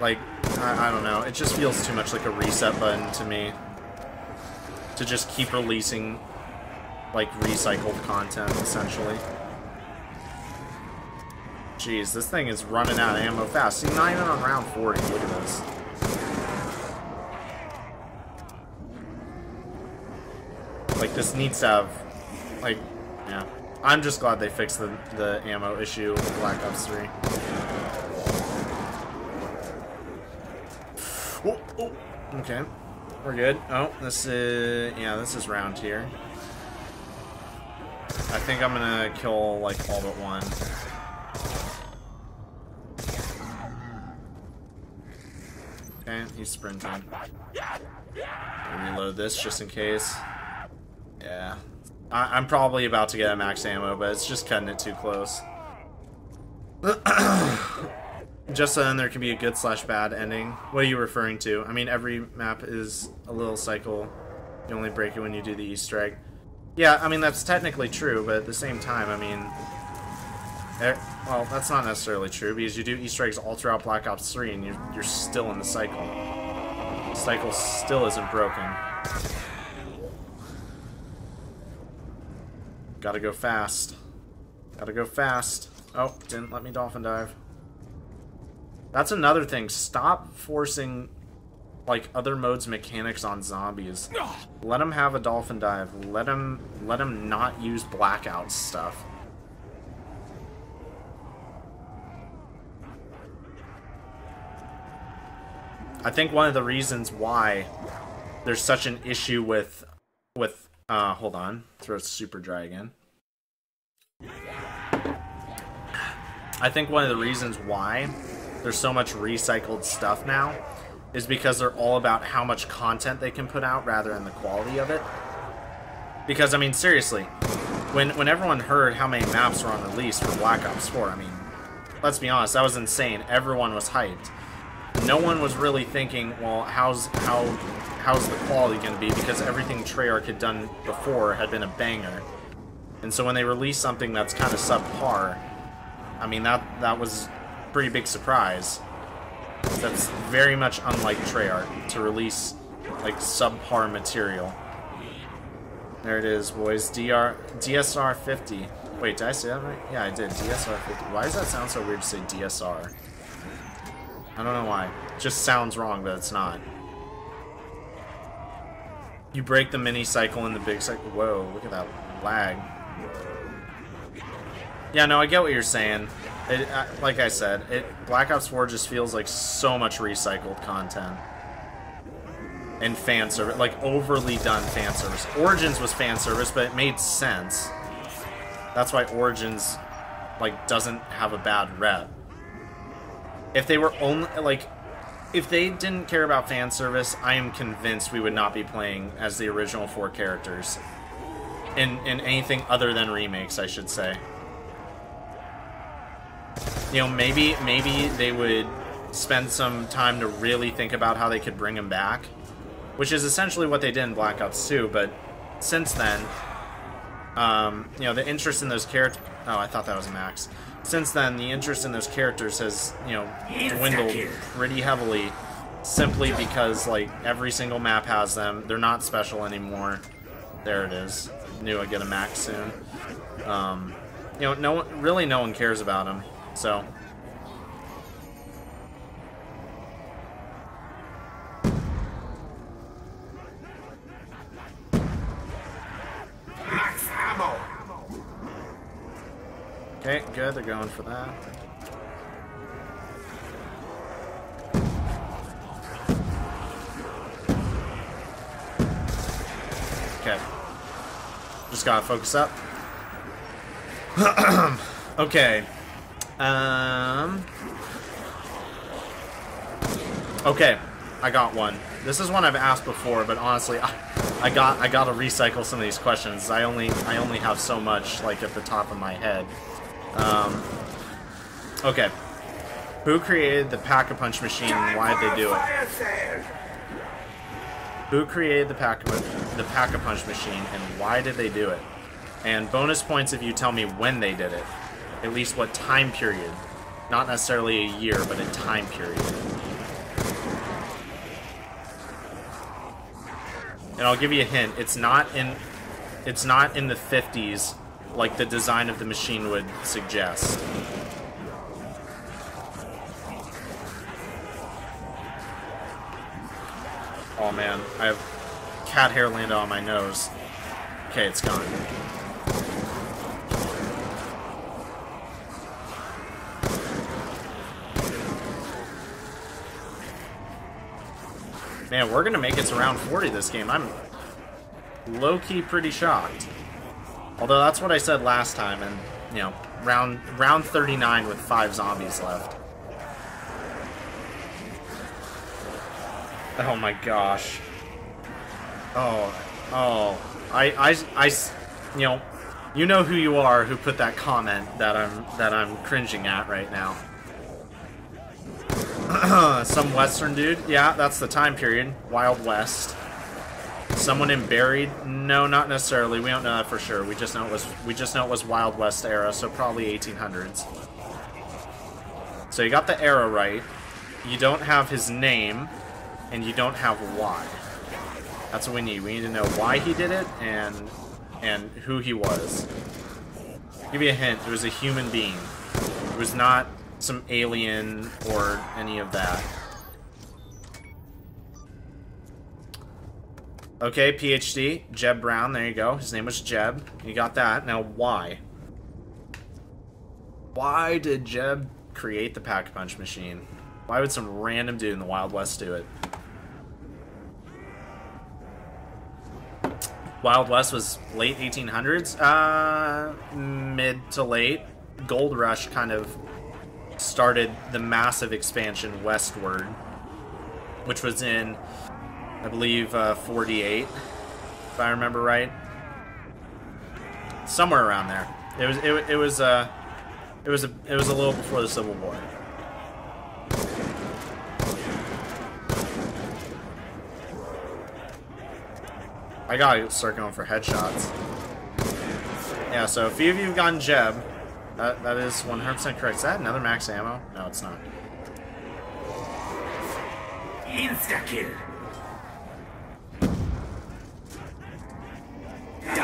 like, I don't know. It just feels too much like a reset button to me. To just keep releasing, like, recycled content, essentially. Jeez, this thing is running out of ammo fast. See, not even on round 40. Look at this. Like, this needs to have, like, yeah. I'm just glad they fixed the ammo issue with Black Ops 3. Oh, oh, okay. We're good. Oh, this is, yeah, this is round here. I think I'm gonna kill, like, all but one. Okay, he's sprinting. Reload this just in case. Yeah. I'm probably about to get a max ammo, but it's just cutting it too close. Just so then there can be a good/bad ending. What are you referring to? I mean, every map is a little cycle. You only break it when you do the Easter egg. Yeah, I mean, that's technically true, but at the same time, I mean... well, that's not necessarily true, because you do Easter eggs all throughout Black Ops 3, and you're still in the cycle. The cycle still isn't broken. Gotta go fast. Gotta go fast. Oh, didn't let me dolphin dive. That's another thing. Stop forcing, like, other modes mechanics on zombies. Let them have a dolphin dive. Let them not use blackout stuff. I think one of the reasons why there's such an issue with hold on, throat's super dry again. I think one of the reasons why there's so much recycled stuff now is because they're all about how much content they can put out rather than the quality of it. Because, I mean, seriously, when everyone heard how many maps were on release for Black Ops 4, I mean, let's be honest, that was insane. Everyone was hyped. No one was really thinking, well, how's the quality going to be, because everything Treyarch had done before had been a banger. And so when they released something that's kind of subpar, I mean, that was a pretty big surprise. That's very much unlike Treyarch to release, like, subpar material. There it is, boys. DSR 50. Wait, did I say that right? Yeah, I did. DSR 50. Why does that sound so weird to say DSR? I don't know why. It just sounds wrong, but it's not. You break the mini cycle and the big cycle. Whoa, look at that lag. Yeah, no, I get what you're saying. Like I said, Black Ops 4 just feels like so much recycled content. And fan service, like overly done fan service. Origins was fan service, but it made sense. That's why Origins, like, doesn't have a bad rep. If they were only, like, if they didn't care about fan service, I am convinced we would not be playing as the original 4 characters. In anything other than remakes, I should say. You know, maybe they would spend some time to really think about how they could bring him back. Which is essentially what they did in Black Ops 2, but since then, you know, the interest in those characters... Oh, I thought that was Max. Since then, the interest in those characters has, you know, dwindled pretty heavily, simply because, like, every single map has them. They're not special anymore. There it is. Knew I'd get a Max soon. You know, really no one cares about them, so... Okay, good, they're going for that. Okay. Just gotta focus up. Okay. Okay, I got one. This is one I've asked before, but honestly, I gotta recycle some of these questions. I only have so much, like, at the top of my head. Okay. Who created the Pack-a-Punch machine and why did they do it? Who created the Pack-a-Punch machine and why did they do it? And bonus points if you tell me when they did it. At least what time period. Not necessarily a year, but a time period. And I'll give you a hint. It's not in the 50s like the design of the machine would suggest. Oh man, I have cat hair landed on my nose. Okay, it's gone. Man, we're gonna make it to round 40 this game. I'm low-key pretty shocked. Although that's what I said last time, and, you know, round 39 with 5 zombies left. Oh my gosh. Oh, you know who you are who put that comment that I'm cringing at right now. Some Western dude? Yeah, that's the time period. Wild West. Someone in Buried? No, not necessarily. We don't know that for sure. We just know it was Wild West era, so probably 1800s. So you got the era right. You don't have his name, and you don't have why. That's what we need. We need to know why he did it and who he was. I'll give you a hint. It was a human being. It was not some alien or any of that. Okay, PhD, Jeb Brown, there you go. His name was Jeb. You got that. Now, why? Why did Jeb create the Pack-a-Punch machine? Why would some random dude in the Wild West do it? Wild West was late 1800s? Mid to late. Gold Rush kind of started the massive expansion westward, which was in, I believe, 48, if I remember right. Somewhere around there. It was a little before the Civil War. I gotta start going for headshots. Yeah, so a few of you have gotten Jeb. That is 100% correct. Is that another max ammo? No, it's not. Insta-kill.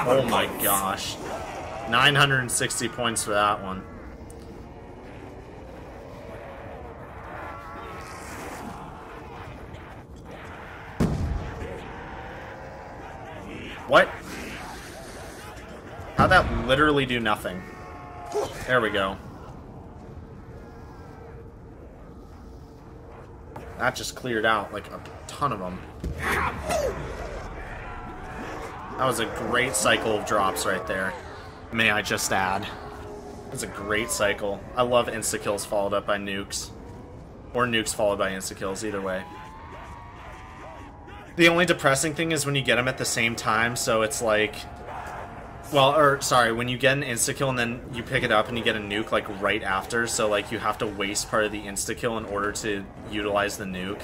Oh my gosh. 960 points for that one. What? How'd that literally do nothing? There we go. That just cleared out like a ton of them. That was a great cycle of drops right there. May I just add. It was a great cycle. I love insta-kills followed up by nukes. Or nukes followed by insta-kills, either way. The only depressing thing is when you get them at the same time, so it's like... Well, or, sorry, when you get an insta-kill and then you pick it up and you get a nuke, like, right after, so, like, you have to waste part of the insta-kill in order to utilize the nuke.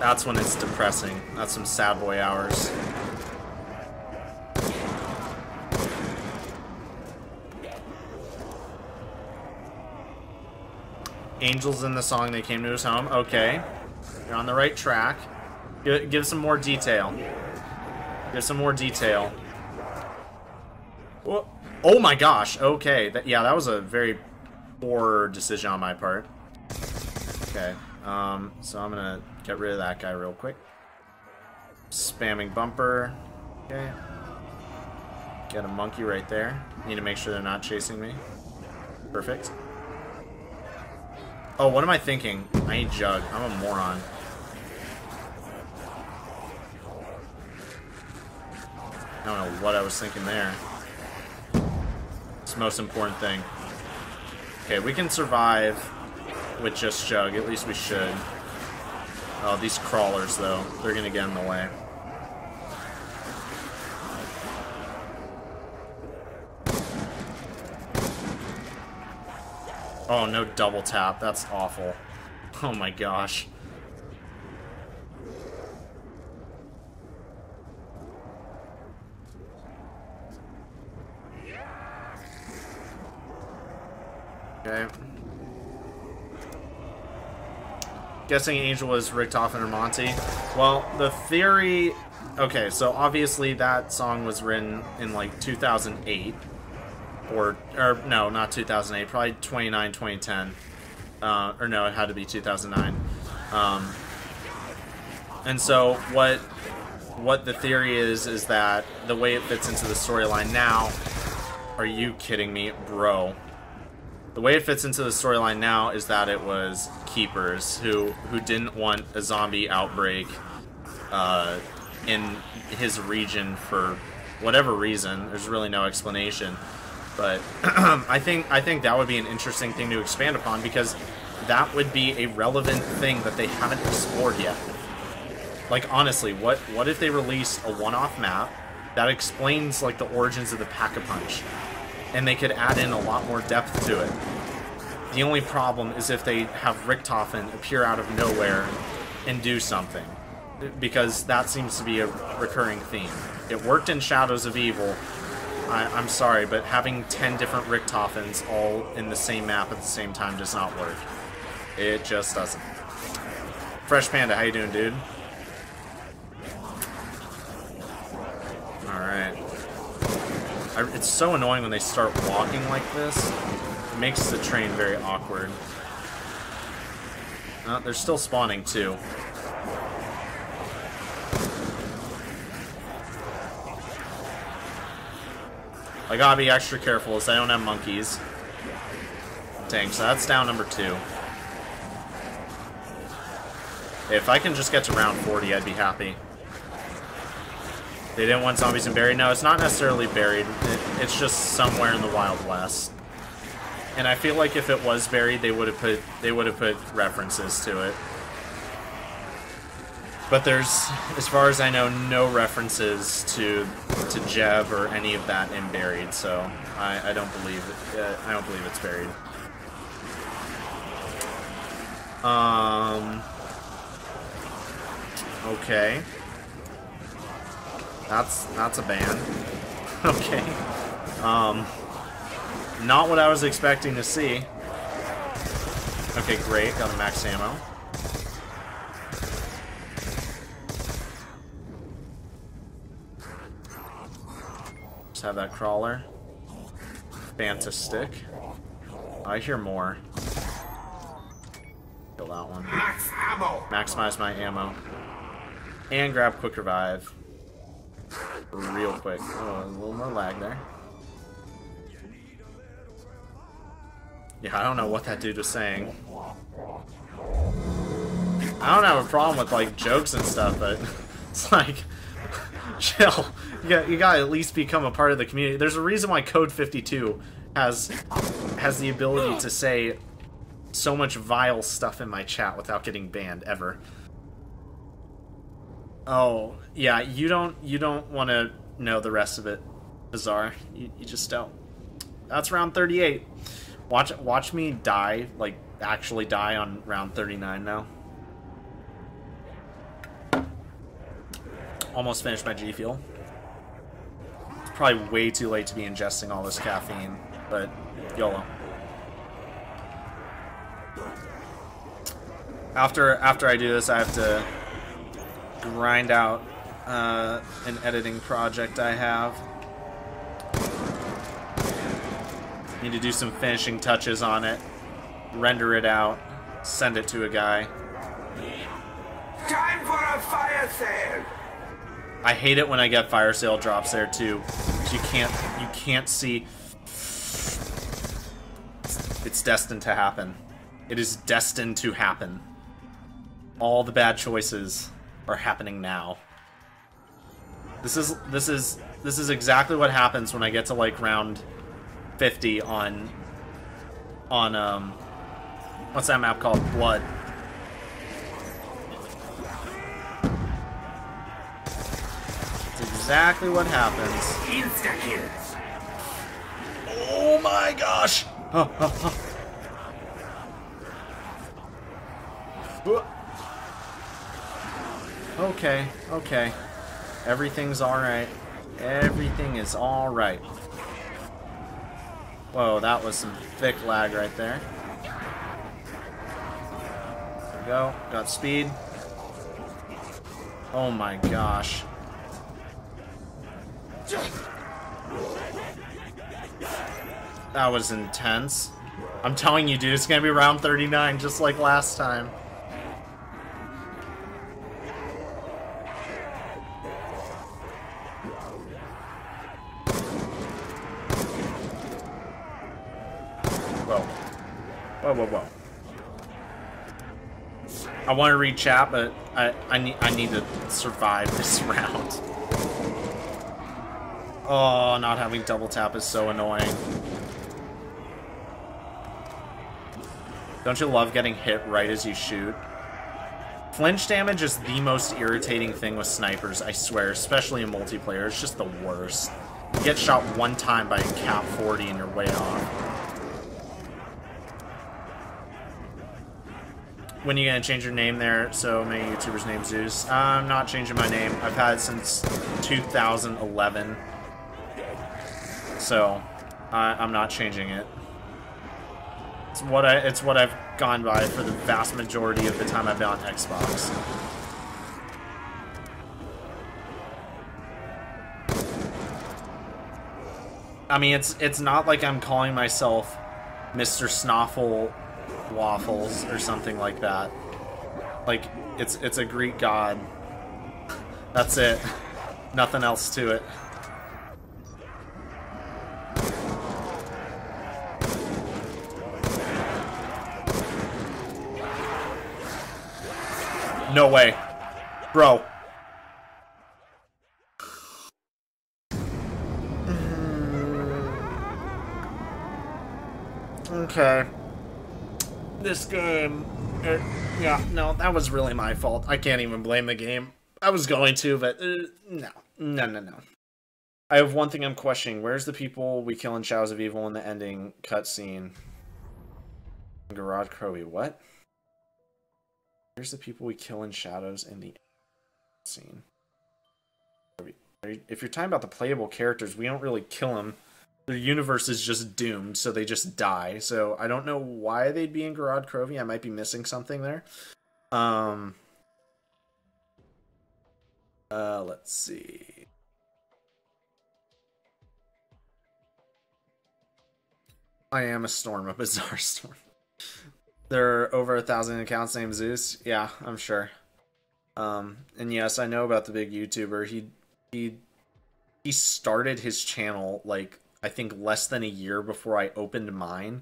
That's when it's depressing. That's some sad boy hours. Angels in the song They Came to His Home. Okay. You're on the right track. Give some more detail. Give some more detail. Whoa. Oh my gosh. Okay. Yeah, that was a very poor decision on my part. Okay. So I'm gonna get rid of that guy real quick. Spamming bumper. Okay. Get a monkey right there. Need to make sure they're not chasing me. Perfect. Oh, what am I thinking? I need Jug. I'm a moron. I don't know what I was thinking there. the most important thing. Okay, we can survive with just Jug. At least we should. Oh, these crawlers, though. They're gonna get in the way. Oh, no double tap. That's awful. Oh my gosh. Okay. Guessing Angel was Richtofen or Monty. Well, the theory... Okay, so obviously that song was written in, like, 2008. Or no, not 2008. Probably 2010. Or no, it had to be 2009. And so what the theory is that the way it fits into the storyline now... Are you kidding me? Bro. The way it fits into the storyline now is that it was Keepers who didn't want a zombie outbreak in his region for whatever reason. There's really no explanation, but I think that would be an interesting thing to expand upon, because that would be a relevant thing that they haven't explored yet. Like, honestly, what if they released a one-off map that explains, like, the origins of the Pack-a-Punch? And they could add in a lot more depth to it. The only problem is if they have Richtofen appear out of nowhere and do something. Because that seems to be a recurring theme. It worked in Shadows of Evil. I'm sorry, but having 10 different Richtofens all in the same map at the same time does not work. It just doesn't. Fresh Panda, how you doing, dude? Alright. It's so annoying when they start walking like this. It makes the train very awkward. They're still spawning, too. I gotta be extra careful as I don't have monkeys. Dang, so that's down number 2. If I can just get to round 40, I'd be happy. They didn't want zombies and buried. No, it's not necessarily buried. It's just somewhere in the Wild West. And I feel like if it was buried, they would have put references to it. But there's, as far as I know, no references to Jeb or any of that in buried. So I don't believe it's buried. Okay. That's a ban. Okay. Not what I was expecting to see. Okay, great. Got a max ammo. Just have that crawler. Fantastic. I hear more. Kill that one. Max ammo. Maximize my ammo. And grab quick revive. Real quick. Oh, a little more lag there. Yeah, I don't know what that dude was saying. I don't have a problem with, like, jokes and stuff, but it's like, chill. You gotta at least become a part of the community. There's a reason why Code 52 has the ability to say so much vile stuff in my chat without getting banned, ever. Oh, yeah, you don't want to know the rest of it, Bizarre. You just don't. That's round 38. Watch me die, like, actually die on round 39 now. Almost finished my G Fuel. It's probably way too late to be ingesting all this caffeine, but YOLO. After I do this, I have to grind out an editing project I have. Need to do some finishing touches on it, render it out, send it to a guy. Time for a fire sale. I hate it when I get fire sale drops there too. You can't see. It's destined to happen. It is destined to happen. All the bad choices are happening now. This is exactly what happens when I get to, like, round 50 on what's that map called? Blood. That's exactly what happens. Insta-kills. Oh my gosh! Okay, okay. Everything's alright. Everything is alright. Whoa, that was some thick lag right there. There we go. Got speed. Oh my gosh. That was intense. I'm telling you, dude, it's gonna be round 39 just like last time. Whoa. Whoa, whoa, whoa. I want to read chat, but I need to survive this round. Oh, not having double tap is so annoying. Don't you love getting hit right as you shoot? Flinch damage is the most irritating thing with snipers, I swear, especially in multiplayer. It's just the worst. You get shot one time by a cap 40 and you're way off. When are you gonna change your name there? So many YouTubers named Zeus. I'm not changing my name. I've had it since 2011. So, I'm not changing it. It's what I've gone by for the vast majority of the time I've been on Xbox. I mean, it's not like I'm calling myself Mr. Snoffle Waffles or something like that. Like, it's a Greek god. That's it. Nothing else to it. No way. Bro. Okay. This game... yeah, no, that was really my fault. I can't even blame the game. I was going to, but... no. No. I have one thing I'm questioning. Where's the people we kill in Shadows of Evil in the ending cutscene? Garage Crowy, what? Here's the people we kill in Shadows in the scene. If you're talking about the playable characters, we don't really kill them. Their universe is just doomed, so they just die. So I don't know why they'd be in Garage Crovy. I might be missing something there. Let's see. I am a storm, a bizarre storm. There are over 1,000 accounts named Zeus. Yeah, I'm sure. And yes, I know about the big YouTuber. He started his channel, like, I think less than a year before I opened mine.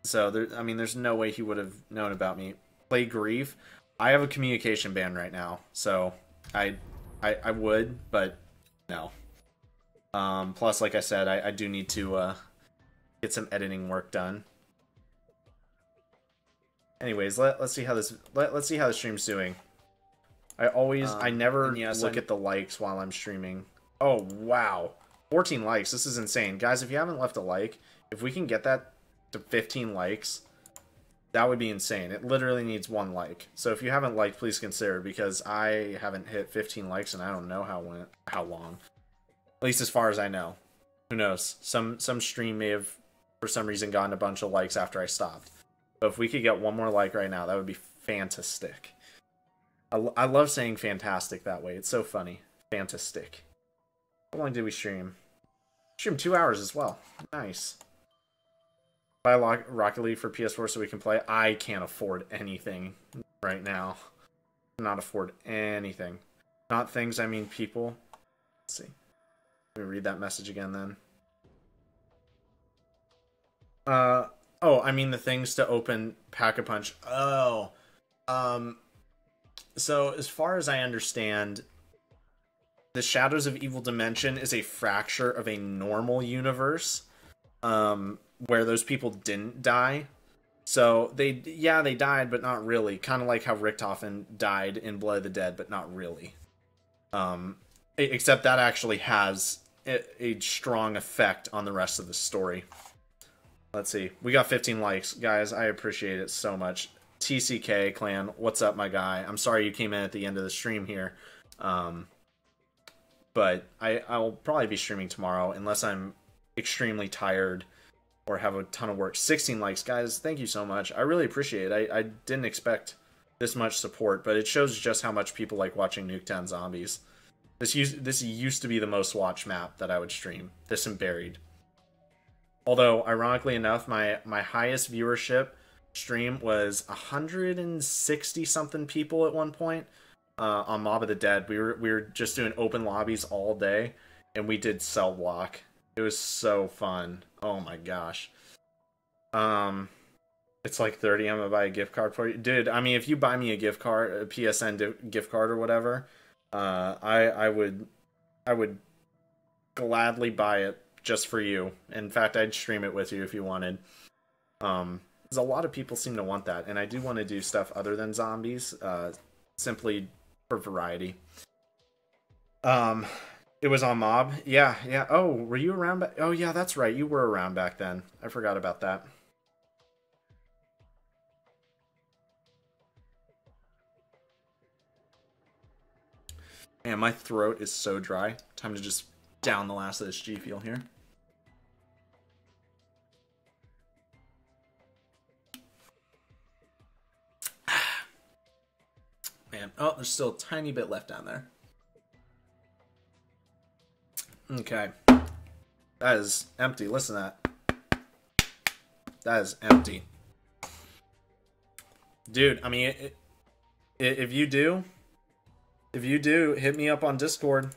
So, there's no way he would have known about me. Play Grief. I have a communication ban right now, so I would, but no. Plus, like I said, I do need to get some editing work done. Anyways, let's see how let's see how the stream's doing. I never look at the likes while I'm streaming. Oh wow, 14 likes. This is insane, guys. If you haven't left a like, if we can get that to 15 likes, that would be insane. It literally needs 1 like. So if you haven't liked, please consider, because I haven't hit 15 likes and I don't know how long. At least as far as I know. Who knows? Some stream may have for some reason gotten a bunch of likes after I stopped. But if we could get 1 more like right now, that would be fantastic. I love saying fantastic that way. It's so funny. Fantastic. How long did we stream? Stream 2 hours as well. Nice. Buy Rocket League for PS4 so we can play. I can't afford anything right now. Cannot afford anything. Not things, I mean people. Let's see. Let me read that message again then. Oh, I mean the things to open Pack-a-Punch. Oh. So, as far as I understand, the Shadows of Evil dimension is a fracture of a normal universe. where those people didn't die. So they died, but not really. Kind of like how Richtofen died in Blood of the Dead, but not really. Except that actually has a strong effect on the rest of the story. Let's see. We got 15 likes. Guys, I appreciate it so much. TCK Clan, what's up, my guy? I'm sorry you came in at the end of the stream here. But I'll probably be streaming tomorrow, unless I'm extremely tired or have a ton of work. 16 likes, guys. Thank you so much. I really appreciate it. I didn't expect this much support, but it shows just how much people like watching Nuketown Zombies. This used to be the most watched map that I would stream. This and Buried. Although, ironically enough, my highest viewership stream was 160 something people at one point on Mob of the Dead. We were just doing open lobbies all day, and we did cell block. It was so fun. Oh my gosh. It's like 30. I'm gonna buy a gift card for you, dude. I mean, if you buy me a gift card, a PSN gift card or whatever, I would gladly buy it just for you. In fact, I'd stream it with you if you wanted. Because a lot of people seem to want that, and I do want to do stuff other than zombies, simply for variety. It was on Mob. Yeah. Oh, were you around back? Oh, yeah, that's right. You were around back then. I forgot about that. Man, my throat is so dry. Time to just down the last of this G Fuel here. Man, oh, there's still a tiny bit left down there. Okay. That is empty. Listen to that. That is empty. Dude, I mean, if you do, hit me up on Discord.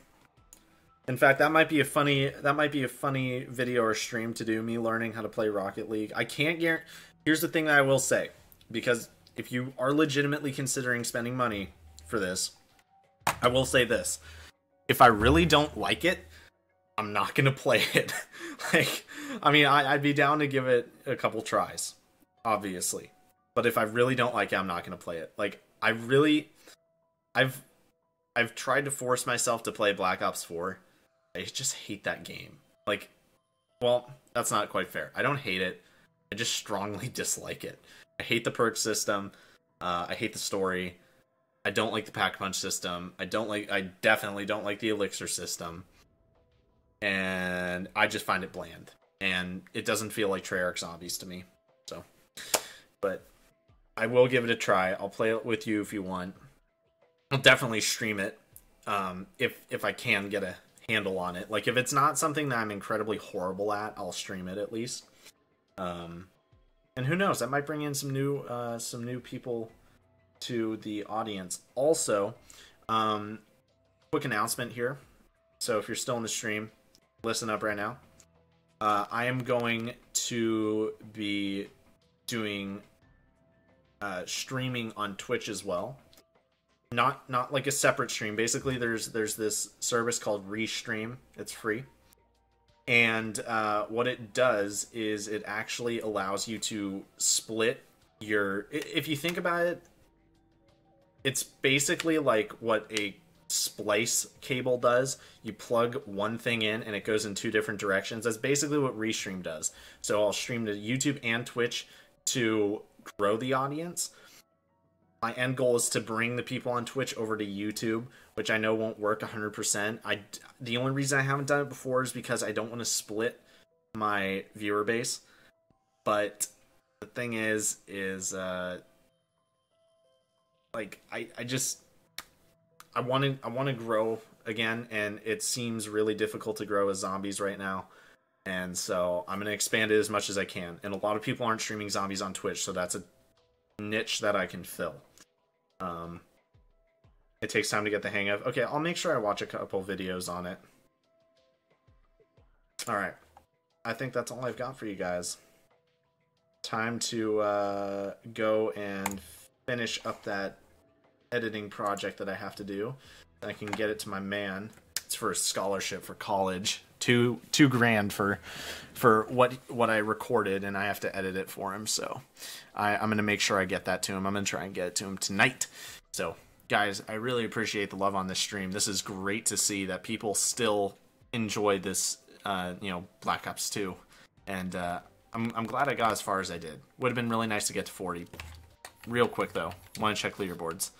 In fact, that might be a funny video or stream to do, me learning how to play Rocket League. I can't guarantee. Here's the thing that I will say, because if you are legitimately considering spending money for this, I will say this. If I really don't like it, I'm not going to play it. Like, I mean, I'd be down to give it a couple tries, obviously. But if I really don't like it, I'm not going to play it. Like, I've tried to force myself to play Black Ops 4. I just hate that game. Like, well, that's not quite fair. I don't hate it. I just strongly dislike it. I hate the perk system. I hate the story. I don't like the pack-punch system. I definitely don't like the elixir system. And I just find it bland. And it doesn't feel like Treyarch Zombies to me. So, but I will give it a try. I'll play it with you if you want. I'll definitely stream it. If I can get a handle on it. Like, if it's not something that I'm incredibly horrible at, I'll stream it at least. And who knows? That might bring in some new people to the audience. Also, quick announcement here. So if you're still in the stream, listen up right now. I am going to be doing streaming on Twitch as well. Not like a separate stream. Basically, there's this service called Restream. It's free. And what it does is it actually allows you to split your... If you think about it, it's basically like what a splice cable does. You plug one thing in and it goes in two different directions. That's basically what Restream does. So I'll stream to YouTube and Twitch to grow the audience. My end goal is to bring the people on Twitch over to YouTube, which I know won't work 100%. The only reason I haven't done it before is because I don't want to split my viewer base. But the thing is like I want to grow again, and it seems really difficult to grow as zombies right now. And so I'm going to expand it as much as I can. And a lot of people aren't streaming zombies on Twitch, so that's a niche that I can fill. It takes time to get the hang of. Okay, I'll make sure I watch a couple videos on it. Alright. I think that's all I've got for you guys. Time to go and finish up that editing project that I have to do. I can get it to my man. It's for a scholarship for college. two grand for what I recorded, and I have to edit it for him. So I'm gonna make sure I get that to him. I'm gonna try and get it to him tonight. So guys, I really appreciate the love on this stream. This is great to see that people still enjoy this, Black Ops 2, and I'm glad I got as far as I did. Would have been really nice to get to 40. Real quick though, want to check leaderboards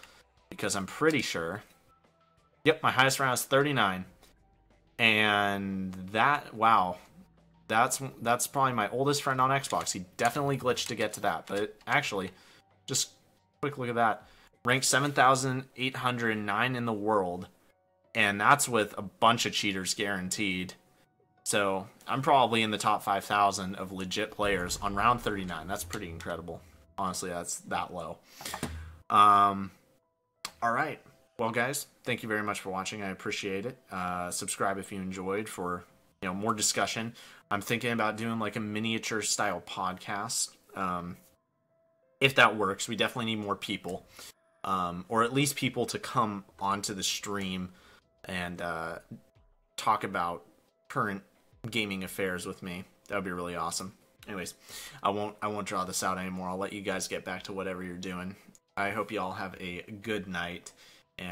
because I'm pretty sure. Yep, my highest round is 39, and wow, that's probably my oldest friend on Xbox. He definitely glitched to get to that, but actually, just quick look at that. Ranked 7,809 in the world, and that's with a bunch of cheaters guaranteed. So I'm probably in the top 5,000 of legit players on round 39. That's pretty incredible. Honestly, that's that low. All right. Well, guys, thank you very much for watching. I appreciate it. Subscribe if you enjoyed for more discussion. I'm thinking about doing like a miniature style podcast. If that works, we definitely need more people. Or at least people to come onto the stream and talk about current gaming affairs with me. That would be really awesome. Anyways, I won't draw this out anymore. I'll let you guys get back to whatever you're doing. I hope you all have a good night,